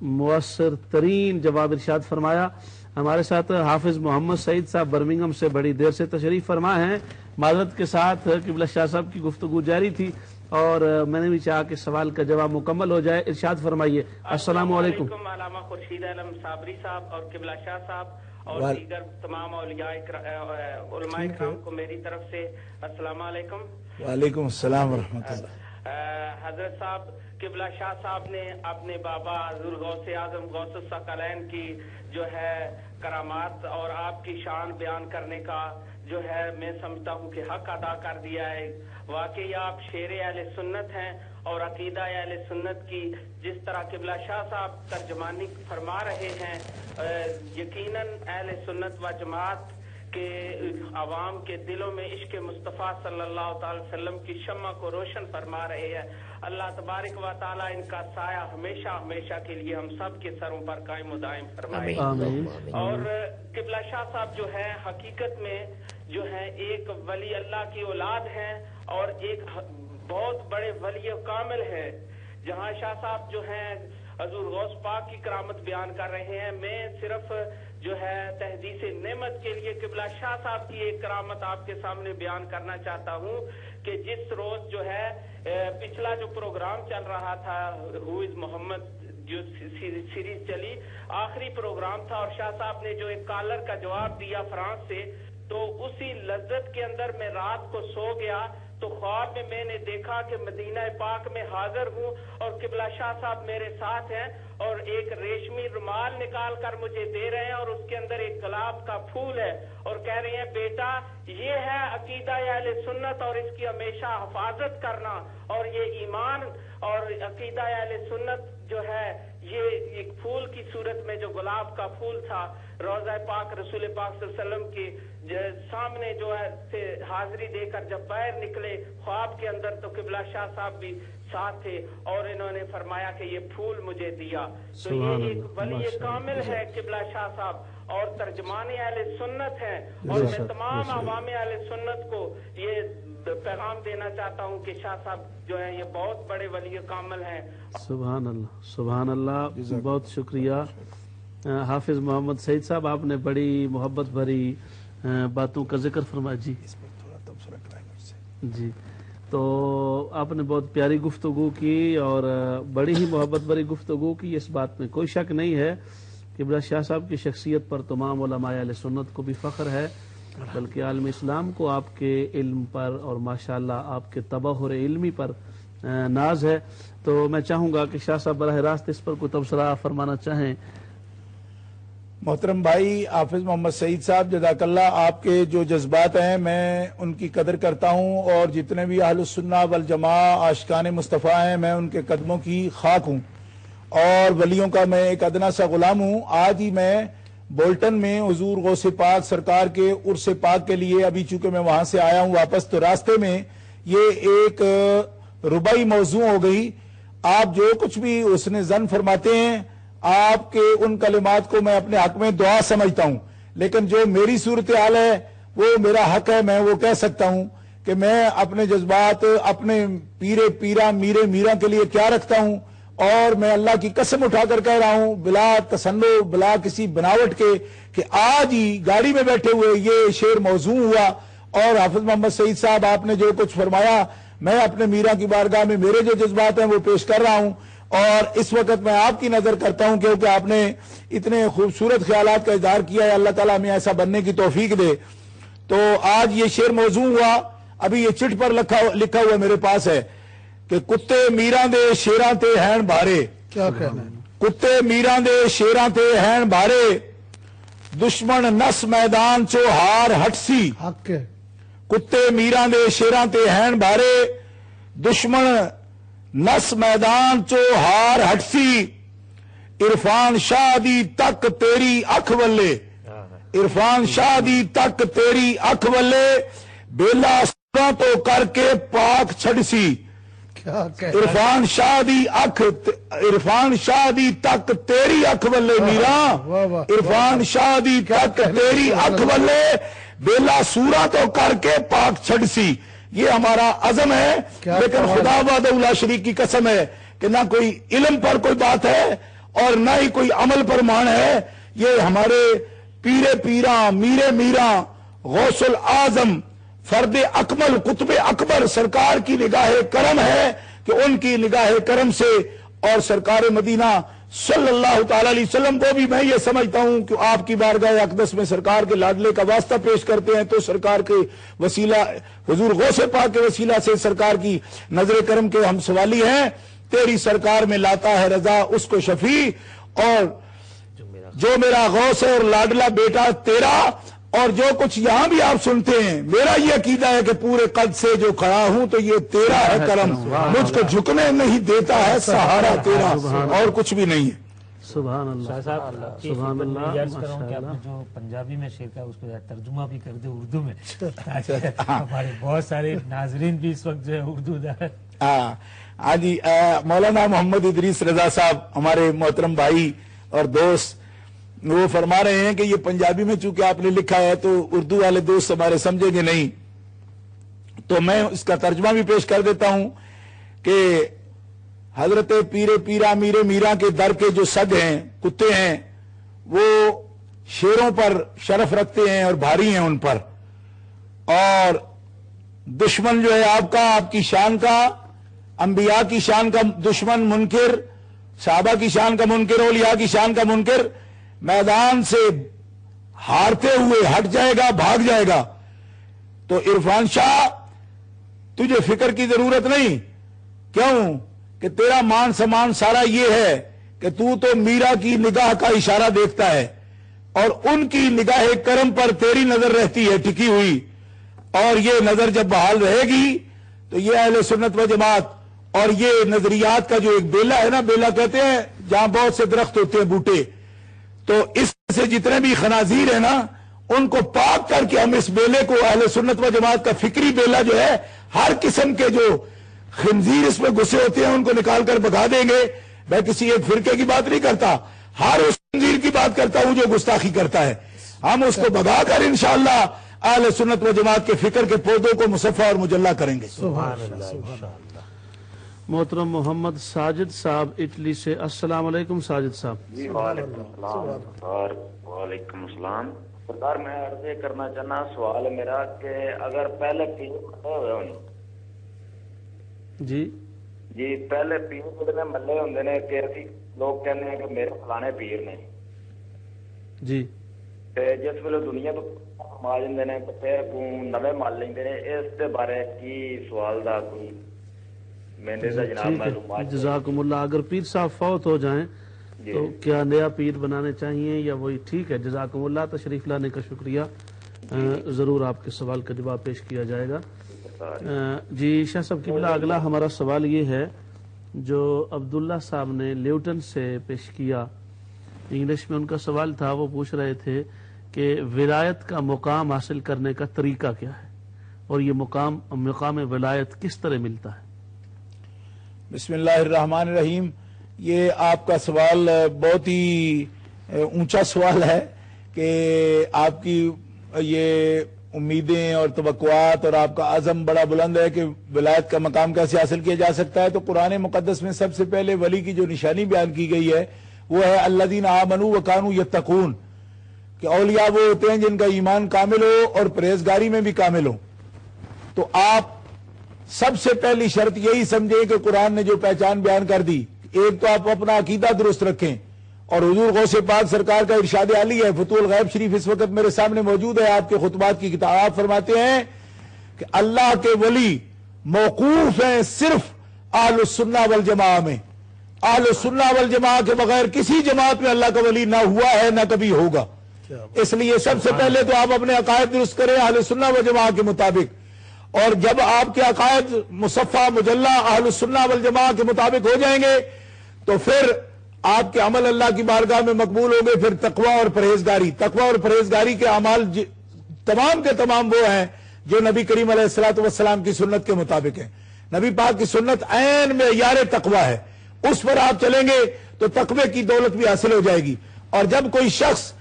مؤثر ترین جواب ارشاد فرمایا. ہمارے ساتھ حافظ محمد سعید صاحب برمنگھم سے بڑی دیر سے تشریف فرما ہیں. معذرت کے ساتھ قبلہ شاہ صاحب کی گفتگو جاری تھی اور میں نے بھی چاہا کہ سوال کا جواب مکمل ہو جائے. ارشاد فرمائیے. السلام علیکم. علامہ خورشید عالم صابری صاحب اور قبلہ شاہ صاحب اور دیگر تمام علماء کرام کو میری طرف سے السلام علیکم. وعلیکم السلام ورحمۃ اللہ. حضرت صاحب قبلہ شاہ صاحب نے اپنے بابا حضور غوث اعظم غوث الثقلین کی جو ہے کرامات اور آپ کی شان بیان کرنے کا جو ہے میں سمجھتا ہوں کہ حق ادا کر دیا ہے. واقعی آپ شیر اہل سنت ہیں اور عقیدہ اہل سنت کی جس طرح قبلہ شاہ صاحب ترجمانی فرما رہے ہیں یقیناً اہل سنت و جماعت کہ عوام کے دلوں میں عشق مصطفیٰ صلی اللہ تعالی وسلم کی شمع کو روشن فرما رہے ہیں. اللہ تبارک و تعالی ان کا سایہ ہمیشہ ہمیشہ کے لیے ہم سب کے سروں پر قائم و دائم فرمائے. اور قبلہ شاہ صاحب جو ہے حقیقت میں جو ہے ایک ولی اللہ کی اولاد ہیں اور ایک بہت بڑے ولی کامل ہیں. جہاں شاہ صاحب جو ہیں حضور غوث پاک کی کرامت بیان کر رہے ہیں، میں صرف جو ہے تحدیث نعمت کے لیے قبلہ شاہ صاحب کی ایک کرامت آپ کے سامنے بیان کرنا چاہتا ہوں کہ جس روز جو ہے پچھلا جو پروگرام چل رہا تھا ہو از محمد جو سیریز چلی، آخری پروگرام تھا اور شاہ صاحب نے جو ایک کالر کا جواب دیا فرانس سے، تو اسی لذت کے اندر میں رات کو سو گیا تو خواب میں نے دیکھا کہ مدینہ پاک میں حاضر ہوں اور قبلہ شاہ صاحب میرے ساتھ ہیں اور ایک ریشمی رومال نکال کر مجھے دے رہے ہیں اور اس کے اندر ایک گلاب کا پھول ہے اور کہہ رہے ہیں بیٹا یہ ہے عقیدہ اہل سنت اور اس کی ہمیشہ حفاظت کرنا، اور یہ ایمان اور عقیدہ اہل سنت جو ہے یہ ایک پھول کی صورت میں جو گلاب کا پھول تھا روضہ پاک رسول پاک صلی اللہ علیہ وسلم کے سامنے جو ہے حاضری دے کر جب باہر نکلے خواب کے اندر تو قبلہ شاہ صاحب بھی ساتھ تھے اور انہوں نے فرمایا کہ یہ پھول مجھے دیا. تو یہ ایک ولی کامل ہے قبلہ شاہ صاحب اور ترجمان اہل سنت ہیں اور میں تمام عوام اہل سنت کو یہ پیغام دینا چاہتا ہوں کہ شاہ صاحب جو ہے یہ بہت بڑے ولی کامل ہیں. سبحان اللہ سبحان اللہ. بہت شکریہ حافظ محمد سعید صاحب، آپ نے بڑی محبت بھری باتوں کا ذکر فرمایا. جی تو آپ نے بہت پیاری گفتگو کی اور بڑی ہی محبت بھری گفتگو کی. اس بات میں کوئی شک نہیں ہے قبلہ شاہ صاحب کی شخصیت پر تمام علماء اہل سنت کو بھی فخر ہے، بلکہ عالم اسلام کو آپ کے علم پر اور ماشاءاللہ آپ کے تبحر علمی پر ناز ہے. تو میں چاہوں گا کہ شاہ صاحب براہ راست اس پر کوئی تبصرہ فرمانا چاہیں. محترم بھائی حافظ محمد سعید صاحب جزاک اللہ، آپ کے جو جذبات ہیں میں ان کی قدر کرتا ہوں اور جتنے بھی اہل السنہ والجماعہ عاشقان مصطفیٰ ہیں میں ان کے قدموں کی خاک ہوں اور ولیوں کا میں ایک ادنا سا غلام ہوں. آج ہی میں بولٹن میں حضور غوث پاک سرکار کے عرس پاک کے لیے ابھی چونکہ میں وہاں سے آیا ہوں واپس تو راستے میں یہ ایک ربائی موضوع ہو گئی. آپ جو کچھ بھی اس نے زن فرماتے ہیں آپ کے ان کلمات کو میں اپنے حق میں دعا سمجھتا ہوں، لیکن جو میری صورتحال ہے وہ میرا حق ہے، میں وہ کہہ سکتا ہوں کہ میں اپنے جذبات اپنے میرے میرا کے لیے کیا رکھتا ہوں. اور میں اللہ کی قسم اٹھا کر کہہ رہا ہوں بلا تصنع بلا کسی بناوٹ کے کہ آج ہی گاڑی میں بیٹھے ہوئے یہ شعر موضوع ہوا اور حافظ محمد سعید صاحب آپ نے جو کچھ فرمایا میں اپنے میرا کی بارگاہ میں میرے جو جذبات ہیں وہ پیش کر رہا ہوں. اور اس وقت میں آپ کی نظر کرتا ہوں کیونکہ آپ نے اتنے خوبصورت خیالات کا اظہار کیا ہے، اللہ تعالیٰ ہمیں ایسا بننے کی توفیق دے. تو آج یہ شعر موضوع ہوا، ابھی یہ چٹ پر لکھا ہوا میرے پاس ہے کہ کتے میراں دے شیراں تے ہین بھارے. کیا کہنا ہے؟ کتے میراں دے شیراں تے ہین بھارے دشمن نس میدان چو ہار ہٹسی. حق ہے. کتے میراں دے شیراں تے ہین بھارے دشمن نس میدان چو ہار ہٹسی. عرفان شاہ دی تک تیری اکھ ولے عرفان شاہ دی تک تیری اکھ ولے بیلا سراں تو کر کے پاک چھڑسی. عرفان شاہ دی تک تیری اکھ ولے میرا عرفان شاہ دی تک تیری اکھ ولے بیلا سورا تو کر کے پاک چھڑسی. یہ ہمارا عزم ہے، لیکن خدا وحدہ شریک کی قسم ہے کہ نہ کوئی علم پر کوئی بات ہے اور نہ ہی کوئی عمل پر مان ہے. یہ ہمارے پیراں میراں غوث العظم فرد اکمل قطب اکبر سرکار کی نگاہ کرم ہے کہ ان کی نگاہ کرم سے اور سرکار مدینہ صلی اللہ تعالی علیہ وسلم کو بھی میں یہ سمجھتا ہوں کہ آپ کی بارگاہ اقدس میں سرکار کے لاڈلے کا واسطہ پیش کرتے ہیں تو سرکار کے وسیلہ حضور غوث پاک کے وسیلہ سے سرکار کی نظر کرم کے ہم سوالی ہیں. تیری سرکار میں لاتا ہے رضا اس کو شفیع اور جو میرا غوث ہے اور لاڈلا بیٹا تیرا، اور جو کچھ یہاں بھی آپ سنتے ہیں، میرا یہ عقیدہ ہے کہ پورے قد سے جو کھڑا ہوں تو یہ تیرا ہے کرم، مجھ کو جھکنے نہیں دیتا ہے، سہارا تیرا اور کچھ بھی نہیں ہے۔ سبحان اللہ شاہ صاحب سبحان اللہ، عرض کروں کہ آپ نے جو پنجابی میں شعر کا اس کو ترجمہ بھی کر دے اردو میں، ہمارے بہت سارے ناظرین بھی اس وقت جو ہے اردو دار۔ ہاں جی، مولانا محمد ادریس رضا صاحب ہمارے محترم بھائی اور دوست، وہ فرما رہے ہیں کہ یہ پنجابی میں چونکہ آپ نے لکھا ہے تو اردو والے دوست ہمارے سمجھیں گے نہیں، تو میں اس کا ترجمہ بھی پیش کر دیتا ہوں کہ حضرت پیر پیرا میرے میرا کے در کے جو سگ ہیں، کتے ہیں، وہ شیروں پر شرف رکھتے ہیں اور بھاری ہیں ان پر، اور دشمن جو ہے آپ کا، آپ کی شان کا، انبیاء کی شان کا دشمن منکر، صحابہ کی شان کا منکر، اولیاء کی شان کا منکر میدان سے ہارتے ہوئے ہٹ جائے گا، بھاگ جائے گا۔ تو عرفان شاہ تجھے فکر کی ضرورت نہیں، کیوں کہ تیرا مان سمان سارا یہ ہے کہ تو میرا کی نگاہ کا اشارہ دیکھتا ہے، اور ان کی نگاہ کرم پر تیری نظر رہتی ہے ٹکی ہوئی، اور یہ نظر جب بحال رہے گی تو یہ اہل سنت و جماعت اور یہ نظریات کا جو ایک بیلا ہے نا، بیلا کہتے ہیں جہاں بہت سے درخت ہوتے ہیں، بوٹے، تو اس سے جتنے بھی خنازیر ہیں نا، ان کو پاک کر کے ہم اس بیلے کو، اہل سنت و جماعت کا فکری بیلا جو ہے، ہر قسم کے جو خنزیر اس میں گھسے ہوتے ہیں ان کو نکال کر بھگا دیں گے۔ میں کسی ایک فرقے کی بات نہیں کرتا، ہر اس خنزیر کی بات کرتا ہوں جو گستاخی کرتا ہے، ہم اس کو بھگا کر انشاءاللہ اہل سنت و جماعت کے فکر کے پودوں کو مصفا اور مجلہ کریں گے۔ سبحان اللہ۔ محترم محمد ساجد صاحب اٹلی سے، السلام علیکم ساجد صاحب۔ جی وعلیکم السلام اور وعلیکم السلام سرکار، میں عرض کرنا چاہنا سوال ہے میرا کہ اگر پہلے پیر ملے ہوئے ہوں جی پہلے پیر جڑے ملے ہوندے نے کہ اسی لوگ کہنے ہیں کہ میرے فلانے پیر نے جی، تے جس ویلے دنیا تو کما جاندے نے پھر نویں مل لیندے نے، اس دے بارے کی سوال دا کوئی جزاکم اللہ۔ اگر پیر صاحب فوت ہو جائیں تو کیا نیا پیر بنانے چاہیے یا وہی ٹھیک ہے؟ جزاکم اللہ، تشریف لانے کا شکریہ، ضرور آپ کے سوال کا جواب پیش کیا جائے گا۔ جی شاہ صاحب قبلہ، اگلا ہمارا سوال یہ ہے جو عبداللہ صاحب نے لیوٹن سے پیش کیا، انگلش میں ان کا سوال تھا، وہ پوچھ رہے تھے کہ ولایت کا مقام حاصل کرنے کا طریقہ کیا ہے اور یہ مقام ولایت کس طرح ملتا ہے؟ بسم اللہ الرحمن الرحیم۔ یہ آپ کا سوال بہت ہی اونچا سوال ہے کہ آپ کی یہ امیدیں اور توقعات اور آپ کا عزم بڑا بلند ہے کہ ولایت کا مقام کیسے حاصل کیا جا سکتا ہے۔ تو قرآن مقدس میں سب سے پہلے ولی کی جو نشانی بیان کی گئی ہے وہ ہے الذین آمنوا وکانوا یتقون، کہ اولیاء وہ ہوتے ہیں جن کا ایمان کامل ہو اور پرہیزگاری میں بھی کامل ہو۔ تو آپ سب سے پہلی شرط یہی سمجھیں کہ قرآن نے جو پہچان بیان کر دی، ایک تو آپ اپنا عقیدہ درست رکھیں، اور حضور غوث پاک سرکار کا ارشاد علی ہے، فتح الغیب شریف اس وقت میرے سامنے موجود ہے، آپ کے خطبات کی کتاب، آپ فرماتے ہیں کہ اللہ کے ولی موقوف ہیں صرف اہل السنہ والجماعہ میں، اہل السنہ والجماعہ کے بغیر کسی جماعت میں اللہ کا ولی نہ ہوا ہے نہ کبھی ہوگا۔ اس لیے سب سے پہلے تو آپ اپنے عقائد درست کریں اہل سنہ والجماعہ کے مطابق، اور جب آپ کے عقائد مصفہ مجلہ اہل السنہ والجماعہ کے مطابق ہو جائیں گے تو پھر آپ کے عمل اللہ کی بارگاہ میں مقبول ہوں گے۔ پھر تقوی اور پرہیزگاری کے اعمال تمام کے تمام وہ ہیں جو نبی کریم علیہ الصلوۃ والسلام کی سنت کے مطابق ہیں۔ نبی پاک کی سنت عین معیار تقوی ہے، اس پر آپ چلیں گے تو تقوی کی دولت بھی حاصل ہو جائے گی۔ اور جب کوئی شخص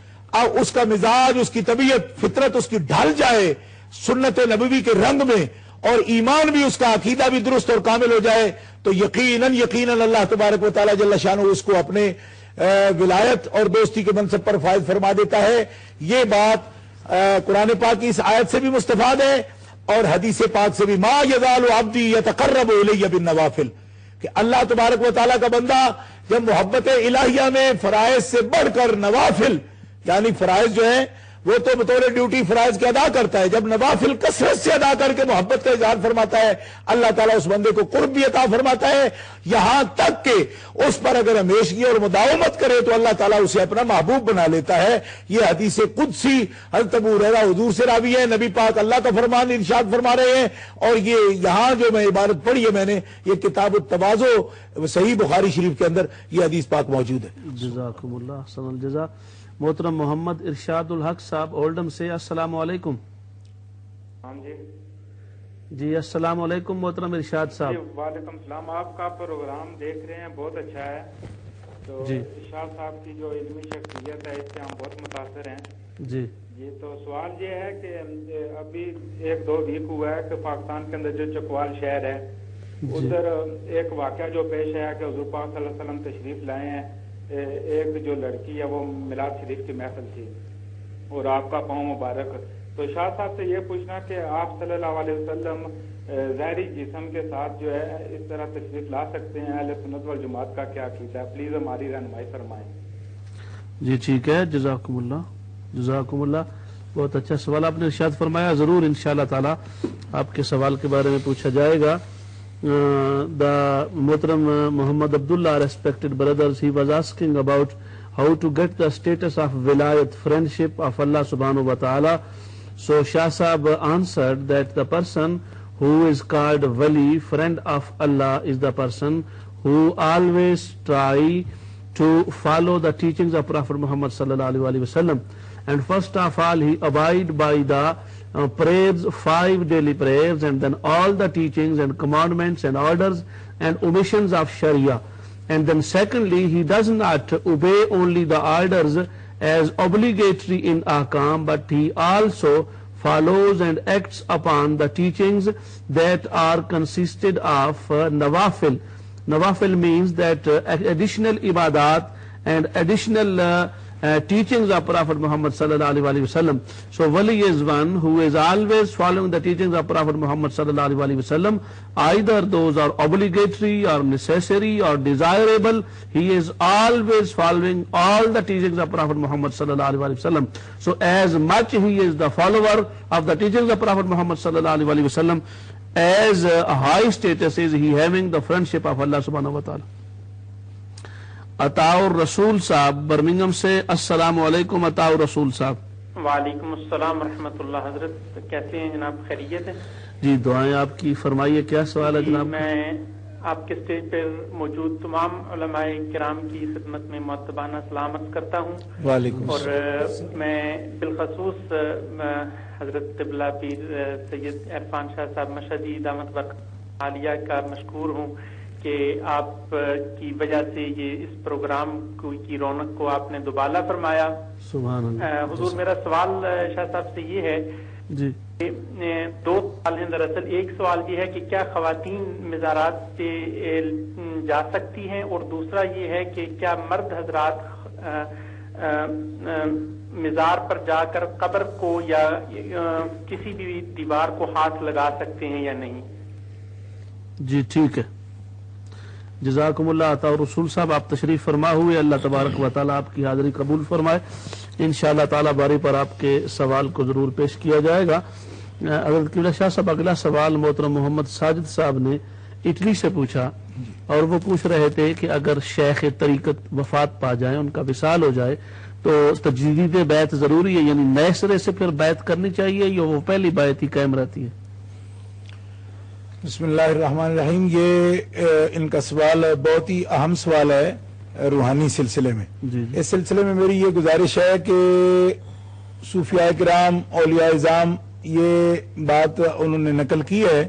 اس کا مزاج، اس کی طبیعت، فطرت اس کی ڈھل جائے سنت نبوی کے رنگ میں، اور ایمان بھی اس کا عقیدہ بھی درست اور کامل ہو جائے، تو یقیناً اللہ تبارک و تعالی جل شانہ اس کو اپنے ولایت اور دوستی کے منصب پر فائز فرما دیتا ہے۔ یہ بات قرآن پاک کی اس آیت سے بھی مستفاد ہے اور حدیث پاک سے بھی، ما یزال عبدی یتقرب الی بالنوافل، کہ اللہ تبارک و تعالی کا بندہ جب محبت الہیہ میں فرائض سے بڑھ کر نوافل، یعنی فرائض جو ہیں وہ تو بطور ڈیوٹی فرائض کے ادا کرتا ہے. جب نوافل کثرت سے ادا کر کے محبت کا اظہار فرماتا ہے اللہ تعالیٰ اس بندے کو قرب بھی عطا فرماتا ہے, یہاں تک کہ اس پر اگر ہمیشگی اور مداومت کرے تو اللہ تعالیٰ اسے اپنا محبوب بنا لیتا ہے. یہ حدیث قدسی حضرت ابو ہریرہ حضور سے راوی ہے, نبی پاک اللہ کا فرمان ارشاد فرما رہے ہیں. اور یہ یہاں جو میں عبارت پڑھی ہے میں نے, یہ کتاب التواضع صحیح بخاری شریف کے اندر یہ حدیث پاک موجود ہے. جزاکم اللہ حسن الجزا. محترم محمد ارشاد الحق صاحب اولڈم سے, السلام علیکم. جی السلام علیکم محترم ارشاد صاحب. وعلیکم السلام. آپ کا پروگرام دیکھ رہے ہیں, بہت اچھا ہے. تو ارشاد صاحب کی جو علمی شخصیت ہے اس سے ہم بہت متاثر ہیں. جی جی تو سوال یہ ہے کہ ابھی 1-2 ویک ہوا ہے کہ پاکستان کے اندر جو چکوال شہر ہے ادھر ایک واقعہ جو پیش ہے کہ حضور پاک صلی اللہ علیہ وسلم تشریف لائے ہیں. ایک جو لڑکی ہے وہ میلاد شریف کی محفل تھی اور آپ کا پاؤں مبارک. تو شاہ صاحب سے یہ پوچھنا کہ آپ صلی اللہ علیہ وسلم ظاہری جسم کے ساتھ جو ہے اس طرح تشریف لا سکتے ہیں؟ اہل سنت والجماعت کا کیا عقیدہ ہے؟ پلیز ہماری رہنمائی فرمائیں. جی ٹھیک ہے, جزاکم اللہ جزاکم اللہ. بہت اچھا سوال آپ نے ارشاد فرمایا. ضرور انشاءاللہ تعالی آپ کے سوال کے بارے میں پوچھا جائے گا. Mohtaram Muhammad Abdullah, respected brothers, he was asking about how to get the status of wilayat, friendship of Allah subhanahu wa ta'ala. So Shah Sahab answered that the person who is called wali, friend of Allah, is the person who always try to follow the teachings of Prophet Muhammad sallallahu alaihi wasallam, and first of all he abide by the prayers, 5 daily prayers, and then all the teachings and commandments and orders and omissions of Sharia. And then secondly, he does not obey only the orders as obligatory in ahkam, but he also follows and acts upon the teachings that are consisted of nawafil. Nawafil means that additional ibadat and additional teachings of Prophet Muhammad sallallahu alaihi wasallam. So wali is one who is always following the teachings of Prophet Muhammad sallallahu alaihi wasallam. Either those are obligatory or necessary or desirable, he is always following all the teachings of Prophet Muhammad sallallahu alaihi wasallam. So as much he is the follower of the teachings of Prophet Muhammad sallallahu alaihi wasallam, as a high status is he having the friendship of Allah subhanahu wa ta'ala. عطاء الرسول صاحب Birmingham سے, السلام علیکم عطاء الرسول صاحب. وعلیکم السلام ورحمۃ اللہ. حضرت کیسے ہیں جناب؟ خیریت ہے؟ جی دعائیں آپ کی, فرمائیے کیا سوال ہے جناب؟ میں آپ کے اسٹیج پر موجود تمام علماء کرام کی خدمت میں معتبانہ سلامت کرتا ہوں. وعلیکم. اور میں بالخصوص حضرت قبلہ پیر سید عرفان شاہ صاحب مشہدی دامت برکاتہ عالیہ کا مشکور ہوں کہ آپ کی وجہ سے یہ اس پروگرام کی رونق کو آپ نے دوبالا فرمایا. سبحان اللہ. حضور میرا سوال شاہ صاحب سے یہ ہے جی, 2 سوال ہیں دراصل. ایک سوال یہ ہے کہ کیا خواتین مزارات پہ جا سکتی ہیں, اور دوسرا یہ ہے کہ کیا مرد حضرات مزار پر جا کر قبر کو یا کسی بھی دیوار کو ہاتھ لگا سکتے ہیں یا نہیں؟ جی ٹھیک ہے, جزاکم اللہ. عطاء الرسول صاحب آپ تشریف فرما ہوئے, اللہ تبارک و تعالیٰ آپ کی حاضری قبول فرمائے. انشاءاللہ تعالیٰ باری پر آپ کے سوال کو ضرور پیش کیا جائے گا. حضرت قبلہ شاہ صاحب اگلا سوال محترم محمد ساجد صاحب نے اٹلی سے پوچھا, اور وہ پوچھ رہے تھے کہ اگر شیخ طریقت وفات پا جائیں, ان کا وصال ہو جائے, تو تجدید بیعت ضروری ہے, یعنی نئے سرے سے پھر بیعت کرنی چاہیے یا وہ پہلی بیعت ہی قائم رہتی ہے؟ بسم اللہ الرحمن الرحیم. یہ ان کا سوال بہت ہی اہم سوال ہے روحانی سلسلے میں. اس سلسلے میں میری یہ گزارش ہے کہ صوفیاء کرام اولیاء اعظام یہ بات انہوں نے نقل کی ہے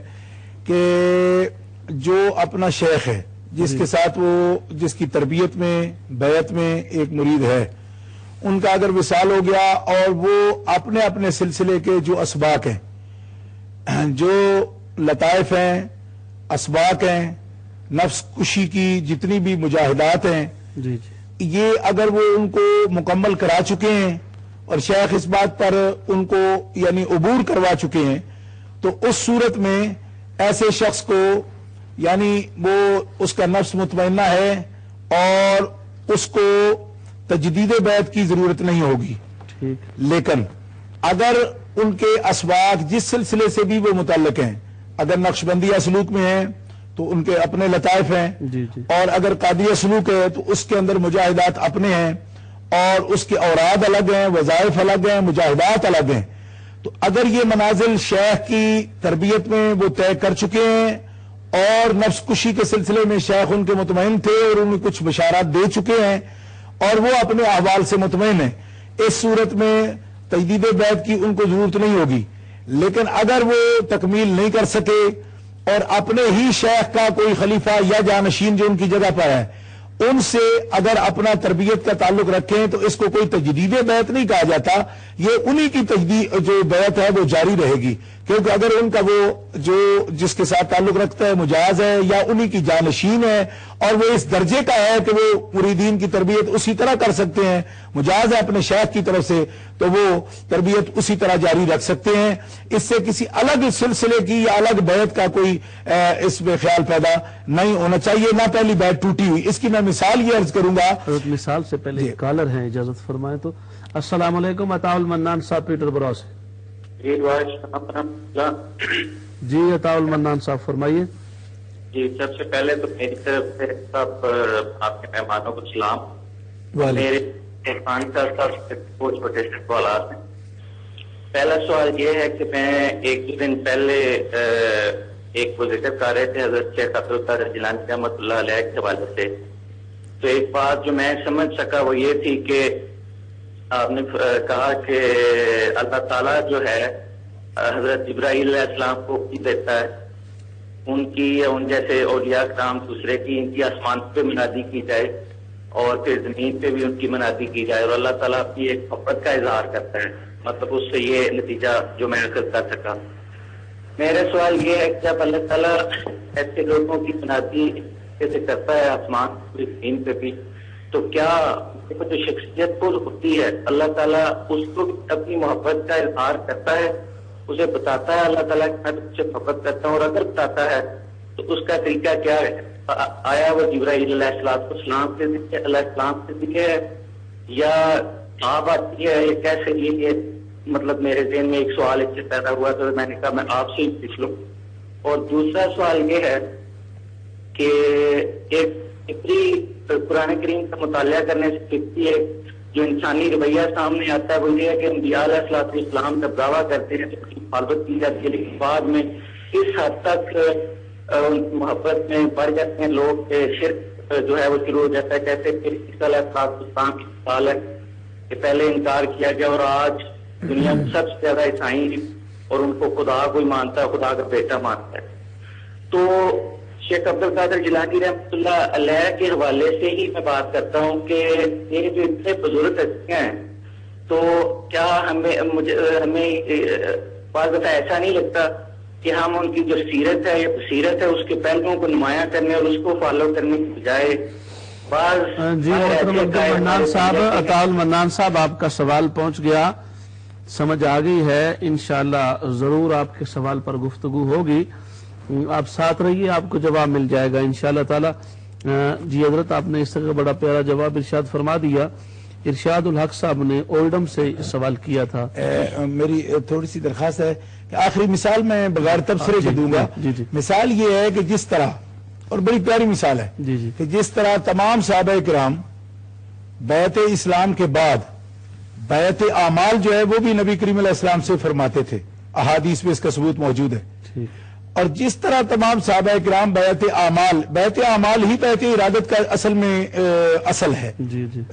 کہ جو اپنا شیخ ہے, جس کے ساتھ وہ جس کی تربیت میں بیعت میں ایک مرید ہے, ان کا اگر وصال ہو گیا اور وہ اپنے اپنے سلسلے کے جو اسباق ہیں, جو لطائف ہیں, اسباق ہیں, نفس کشی کی جتنی بھی مجاہدات ہیں, یہ اگر وہ ان کو مکمل کرا چکے ہیں اور شیخ اس بات پر ان کو یعنی عبور کروا چکے ہیں, تو اس صورت میں ایسے شخص کو یعنی وہ اس کا نفس مطمئنہ ہے اور اس کو تجدید بیعت کی ضرورت نہیں ہوگی. لیکن اگر ان کے اسباق جس سلسلے سے بھی وہ متعلق ہیں، اگر نقشبندیہ سلوک میں ہیں تو ان کے اپنے لطائف ہیں، اور اگر قادریہ سلوک ہے تو اس کے اندر مجاہدات اپنے ہیں، اور اس کے اوراد الگ ہیں، وظائف الگ ہیں، مجاہدات الگ ہیں. تو اگر یہ منازل شیخ کی تربیت میں وہ طے کر چکے ہیں اور نفس کشی کے سلسلے میں شیخ ان کے مطمئن تھے اور انہیں کچھ بشارات دے چکے ہیں اور وہ اپنے احوال سے مطمئن ہیں، اس صورت میں تجدید بیعت کی ان کو ضرورت نہیں ہوگی. لیکن اگر وہ تکمیل نہیں کر سکے اور اپنے ہی شیخ کا کوئی خلیفہ یا جانشین جو ان کی جگہ پر ہے ان سے اگر اپنا تربیت کا تعلق رکھیں تو اس کو کوئی تجدید بیعت نہیں کہا جاتا، یہ انہی کی تجدید جو بیعت ہے وہ جاری رہے گی، کیونکہ اگر ان کا وہ جو جس کے ساتھ تعلق رکھتا ہے مجاز ہے یا انہی کی جانشین ہے اور وہ اس درجے کا ہے کہ وہ مریدین کی تربیت اسی طرح کر سکتے ہیں، مجاز ہے اپنے شیخ کی طرف سے، تو وہ تربیت اسی طرح جاری رکھ سکتے ہیں. اس سے کسی الگ سلسلے کی یا الگ بیعت کا کوئی اس میں خیال پیدا نہیں ہونا چاہیے، نہ پہلی بیعت ٹوٹی ہوئی. اس کی میں مثال یہ عرض کروں گا. مثال سے پہلے کالر ہیں، اجازت فرمائیں تو. السلام علیکم، عطا المنان صاحب پیٹر برا سے. جی عطا المنان صاحب فرمائیے. جی سب سے پہلے تو میری طرف سے سب آپ کے مہمانوں کو سلام. میرے عرفان صاحب سے بہت چھوٹے سے سوالات ہیں. پہلا سوال یہ ہے کہ میں ایک دو دن پہلے ایک پوزیٹو کر رہے تھے حضرت شیخ عبدالقادر جیلانی رحمۃ اللہ علیہ کے حوالے سے، تو ایک بات جو میں سمجھ سکا وہ یہ تھی کہ آپ نے کہا کہ اللہ تعالیٰ جو ہے حضرت جبرائیل علیہ السلام کو دیتا ہے، ان کی یا ان جیسے اولیاء کرام دوسرے کی ان کی آسمان پہ منادی کی جائے اور پھر زمین پہ بھی ان کی منادی کی جائے، اور اللہ تعالیٰ اپنی ایک محبت کا اظہار کرتا ہے. مطلب اس سے یہ نتیجہ جو میں اخذ کر سکا. میرا سوال یہ ہے کہ جب اللہ تعالیٰ ایسے لوگوں کی منادی کیسے کرتا ہے آسمان زمین پہ بھی، تو کیا جو شخصیت خود ہوتی ہے اللہ تعالیٰ اس کو اپنی محبت کا اظہار کرتا ہے، اسے بتاتا ہے اللہ تعالیٰ کہ میں تم سے محبت کرتا ہوں، اور اگر بتاتا ہے تو اس کا طریقہ کیا ہے؟ آیا وہ جبرائیل علیہ السلام سے دکھے ہے یا آپ آتی ہے، یہ کیسے یہ مطلب میرے ذہن میں ایک سوال اس سے پیدا ہوا تو میں نے کہا میں آپ سے ہی پوچھ لوں. اور دوسرا سوال یہ ہے کہ ایک قرآن کریم کا مطالعہ کرنے سے کتنی ہے جو انسانی رویہ سامنے آتا ہے وہ یہ ہے کہ انبیاء علیہ السلام جب دعویٰ کرتے ہیں تو اس کی مخالفت کی جاتی ہے، لیکن بعد میں اس حد تک محبت میں بڑھ جاتے ہیں لوگ کہ شرک جو ہے وہ شروع ہو جاتا ہے. جیسے کہ عیسیٰ علیہ السلام کی مثال ہے کہ پہلے انکار کیا گیا اور آج دنیا میں سب سے زیادہ عیسائی اور ان کو خدا کوئی مانتا ہے، خدا کا بیٹا مانتا ہے. تو شیخ عبدالقادر جیلانی رحمۃ اللہ علیہ کے حوالے سے ہی میں بات کرتا ہوں کہ یہ جو اتنے بزرگ ہستیاں ہیں تو کیا ہمیں بعض دفعہ ایسا نہیں لگتا کہ ہم ان کی جو سیرت ہے یا بصیرت ہے اس کے پہلوؤں کو نمایاں کرنے اور اس کو فالو کرنے کی بجائے جی منان صاحب، عطا المنان صاحب آپ کا سوال پہنچ گیا، سمجھ آ گئی ہے، انشاءاللہ ضرور آپ کے سوال پر گفتگو ہوگی، آپ ساتھ رہیے، آپ کو جواب مل جائے گا انشاءاللہ تعالی. جی حضرت آپ نے اس طرح بڑا پیارا جواب ارشاد فرما دیا. ارشاد الحق صاحب نے اولڈم سے سوال کیا تھا. میری تھوڑی سی درخواست ہے کہ آخری مثال میں بغیر تبصرے کے دوں گا. مثال یہ ہے کہ جس طرح، اور بڑی پیاری مثال ہے کہ جس طرح تمام صحابہ کرام بیعت اسلام کے بعد بیعت اعمال جو ہے وہ بھی نبی کریم علیہ السلام سے فرماتے تھے، احادیث میں اس کا ثبوت موجود ہے. اور جس طرح تمام صحابہ کرام بیعت اعمال ہی بیعت ارادت کا اصل میں اصل ہے،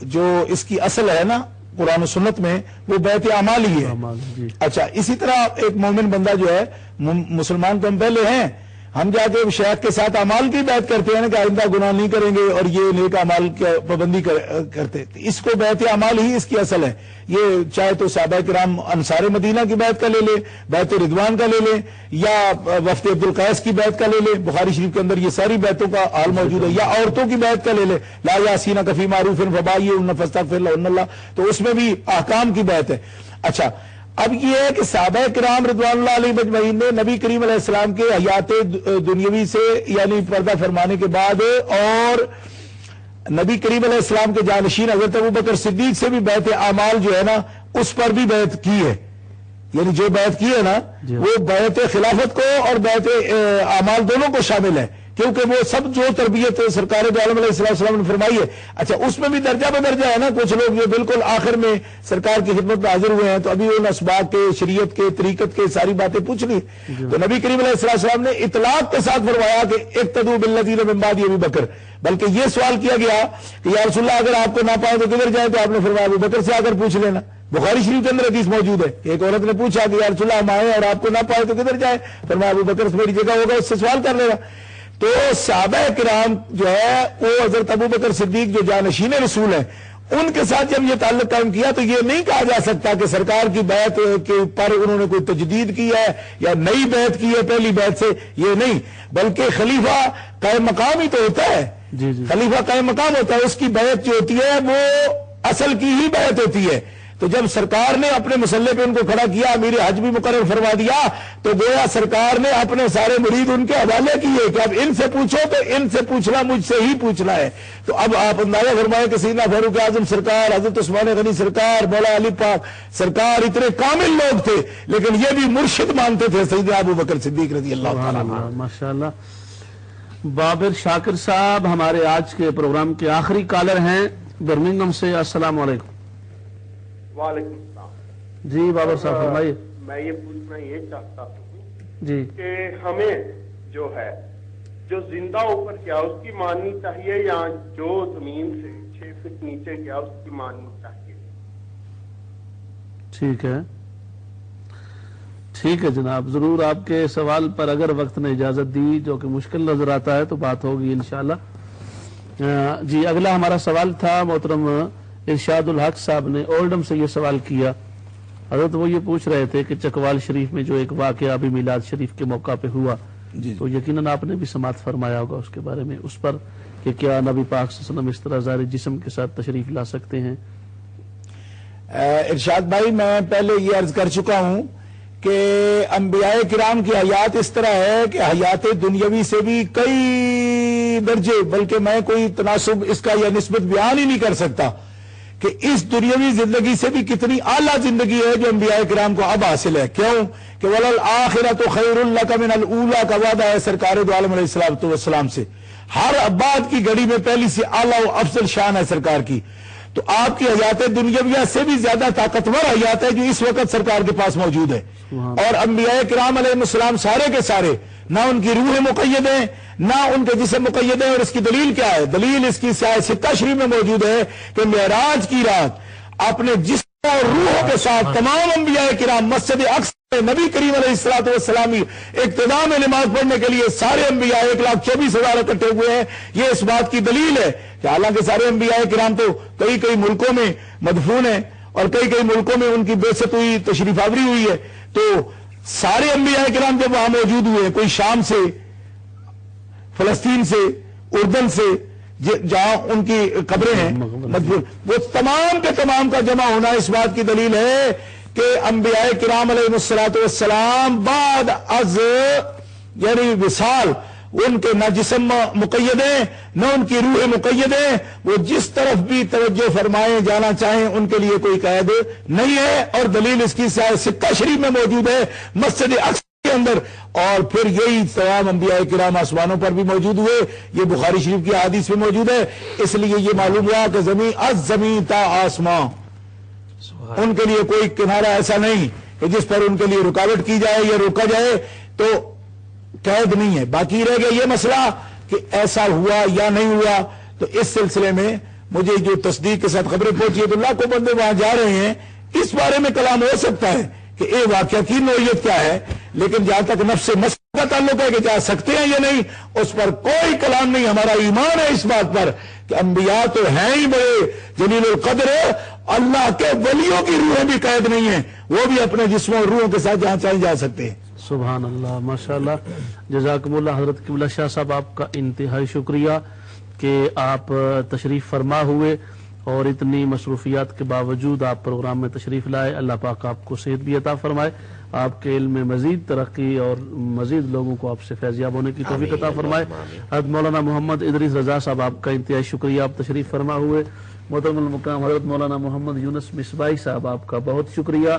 جو اس کی اصل ہے نا قرآن و سنت میں وہ بیعت اعمال ہی ہے. اچھا، اسی طرح ایک مومن بندہ جو ہے، مسلمان تو ہم پہلے ہیں، ہم جا کے شیخ کے ساتھ اعمال کی بیعت کرتے ہیں کہ آئندہ گناہ نہیں کریں گے اور یہ نیک اعمال کی پابندی کرتے، اس کو بیعت اعمال ہی اس کی اصل ہے. یہ چاہے تو صحابہ کرام انصار مدینہ کی بیعت کا لے لے، بیعت رضوان کا لے لے، یا وفد عبدالقیس کی بیعت کا لے لے، بخاری شریف کے اندر یہ ساری بیعتوں کا حال موجود ہے، یا عورتوں کی بیعت کا لے لے، لا یاسین کفی معروف فبایئہن فاستغفر لہن اللہ، تو اس میں بھی احکام کی بیعت ہے. اچھا، اب یہ ہے کہ صحابہ کرام رضوان اللہ علیہ مجمعین نے نبی کریم علیہ السلام کے حیات دنیاوی سے یعنی پردہ فرمانے کے بعد اور نبی کریم علیہ السلام کے جانشین حضرت ابوبکر صدیق سے بھی بیعت اعمال جو ہے نا اس پر بھی بیعت کی ہے. یعنی جو بیعت کی ہے نا وہ بیعت خلافت کو اور بیعت اعمال دونوں کو شامل ہے، کیونکہ وہ سب جو تربیت سرکار دو عالم علیہ السلام نے فرمائی ہے. اچھا اس میں بھی درجہ بہ درجہ ہے نا، کچھ لوگ جو بالکل آخر میں سرکار کی خدمت میں حاضر ہوئے ہیں تو ابھی ان اسباق کے، شریعت کے، طریقت کے ساری باتیں پوچھ لی. تو نبی کریم علیہ السلام نے اطلاق کے ساتھ فرمایا کہ اقتدوا بالذین من بعد ابی بکر، بلکہ یہ سوال کیا گیا کہ یا رسول اللہ اگر آپ کو نہ پائے تو کدھر جائیں؟ تو آپ نے فرمایا ابو بکر سے آ کر پوچھ لینا. بخاری شریف کے اندر حدیث موجود ہے، ایک عورت نے پوچھا کہ یا رسول اللہ ہم آئے اور آپ کو نہ پائے تو کدھر جائیں؟ فرمایا ابو بکر سے میری جگہ ہوگا، اس سے سوال کر لینا. تو صحابہ کرام جو ہے وہ حضرت ابو بکر صدیق جو جانشین رسول ہیں ان کے ساتھ جب یہ تعلق قائم کیا تو یہ نہیں کہا جا سکتا کہ سرکار کی بیعت کے پر انہوں نے کوئی تجدید کی ہے یا نئی بیعت کی ہے پہلی بیعت سے، یہ نہیں، بلکہ خلیفہ قائم مقام ہی تو ہوتا ہے. خلیفہ قائم مقام ہوتا ہے، اس کی بیعت جو ہوتی ہے وہ اصل کی ہی بیعت ہوتی ہے. تو جب سرکار نے اپنے مسلح پہ ان کو کھڑا کیا، امیر حج بھی مقرر فرما دیا، تو گویا سرکار نے اپنے سارے مرید ان کے حوالے کیے کہ اب ان سے پوچھو تو ان سے پوچھنا مجھ سے ہی پوچھنا ہے. تو اب آپ اندازہ فرمائیں کہ سیدنا فاروق اعظم سرکار، حضرت عثمان غنی سرکار، مولا علی پاک سرکار اتنے کامل لوگ تھے، لیکن یہ بھی مرشد مانتے تھے سیدنا ابو بکر صدیق رضی اللہ تعالیٰ عنہ. ماشاءاللہ. بابر شاکر صاحب ہمارے آج کے پروگرام کے آخری کالر ہیں برمنگھم سے. السلام علیکم. وعلیکم السلام. جی بابر صاحب فرمائیے. میں یہ پوچھنا یہ چاہتا ہوں جی کہ ہمیں جو ہے جو زندہ اوپر کیا اس کی ماننی چاہیے یا جو زمین سے 6 فٹ نیچے گیا اس کی ماننی چاہیے؟ ٹھیک ہے، ٹھیک ہے جناب، ضرور آپ کے سوال پر اگر وقت نے اجازت دی جو کہ مشکل نظر آتا ہے تو بات ہوگی انشاءاللہ. جی اگلا ہمارا سوال تھا محترم ارشاد الحق صاحب نے اولڈم سے یہ سوال کیا. حضرت وہ یہ پوچھ رہے تھے کہ چکوال شریف میں جو ایک واقعہ ابھی میلاد شریف کے موقع پہ ہوا تو یقیناً آپ نے بھی سماعت فرمایا ہوگا اس کے بارے میں، اس پر کہ کیا نبی پاک صلی اللہ علیہ وسلم اس طرح ظاہر جسم کے ساتھ تشریف لا سکتے ہیں؟ ارشاد بھائی میں پہلے یہ عرض کر چکا ہوں کہ انبیاء کرام کی حیات اس طرح ہے کہ حیات دنیاوی سے بھی کئی درجے، بلکہ میں کوئی تناسب اس کا یا نسبت بیان ہی نہیں کر سکتا کہ اس دنیاوی زندگی سے بھی کتنی اعلیٰ زندگی ہے جو انبیاء کرام کو اب حاصل ہے. کیوں کہ وَلَلْآخِرَةُ خَيْرٌ لَكَ مِنَ الْأُولَىٰ کا وعدہ ہے سرکار دو عالم علیہ السلام سے. ہر بعد کی گھڑی میں پہلی سے اعلیٰ و افضل شان ہے سرکار کی. تو آپ کی حیات دنیاویہ سے بھی زیادہ طاقتور حیات ہے جو اس وقت سرکار کے پاس موجود ہے. اور انبیاء کرام علیہ السلام سارے کے سارے نہ ان کی روح مقید ہیں نہ ان کے جسم مقید ہیں. اور اس کی دلیل کیا ہے؟ دلیل اس کی ستہ شریف میں موجود ہے کہ معراج کی رات اپنے جسم اور روح کے ساتھ تمام انبیاء کرام مسجد اقصی نبی کریم علیہ السلام اقتداء میں نماز پڑھنے کے لیے سارے انبیاء 1,24,000 اکٹھے ہوئے ہیں. یہ اس بات کی دلیل ہے کہ حالانکہ سارے انبیاء کرام تو کئی ملکوں میں مدفون ہیں اور کئی ملکوں میں ان کی بعثت ہوئی، تشریف آوری ہوئی ہے. تو سارے انبیاء کرام جب وہاں موجود ہوئے، کوئی شام سے، فلسطین سے، اردن سے، جہاں ان کی قبریں ہیں مدفون، وہ تمام کے تمام کا جمع ہونا اس بات کی دلیل ہے کہ انبیاء کرام علیہ السلام بعد از یعنی وصال ان کے نہ جسم مقید ہیں نہ ان کی روح مقید ہیں. وہ جس طرف بھی توجہ فرمائیں جانا چاہیں ان کے لیے کوئی قید نہیں ہے. اور دلیل اس کی ستہ شریف میں موجود ہے مسجد اقصی کے اندر. اور پھر یہی تمام انبیاء کرام آسمانوں پر بھی موجود ہوئے. یہ بخاری شریف کی حدیث میں موجود ہے. اس لیے یہ معلوم ہوا کہ زمین از زمین تا آسمان ان کے لیے کوئی کنارہ ایسا نہیں کہ جس پر ان کے لیے رکاوٹ کی جائے یا روکا جائے تو قید نہیں ہے. باقی رہ گیا یہ مسئلہ کہ ایسا ہوا یا نہیں ہوا. تو اس سلسلے میں مجھے جو تصدیق کے ساتھ خبریں پہنچی ہے تو لاکھوں بندے وہاں جا رہے ہیں. اس بارے میں کلام ہو سکتا ہے کہ اے واقعہ کی نوعیت کیا ہے، لیکن جہاں تک نفس مسئلہ کا تعلق ہے کہ جا سکتے ہیں یا نہیں اس پر کوئی کلام نہیں. ہمارا ایمان ہے اس بات پر کہ انبیاء تو ہیں ہی بڑے جلیل القدر، اللہ کے ولیوں کی روحیں بھی قید نہیں ہیں، وہ بھی اپنے جسموں اور روحوں کے ساتھ جہاں چاہیں جا سکتے ہیں. سبحان اللہ، ماشاءاللہ، جزاکم اللہ. حضرت قبلہ شاہ صاحب آپ کا انتہائی شکریہ کہ آپ تشریف فرما ہوئے اور اتنی مصروفیات کے باوجود آپ پروگرام میں تشریف لائے. اللہ پاک آپ کو صحت بھی عطا فرمائے، آپ کے علم میں مزید ترقی اور مزید لوگوں کو آپ سے فیضیاب ہونے کی توفیق عطا فرمائے. حضرت مولانا محمد ادریس رضا صاحب آپ کا انتہائی شکریہ، آپ تشریف فرما ہوئے. محترم المقام حضرت مولانا محمد یونس مصباحی صاحب آپ کا بہت شکریہ.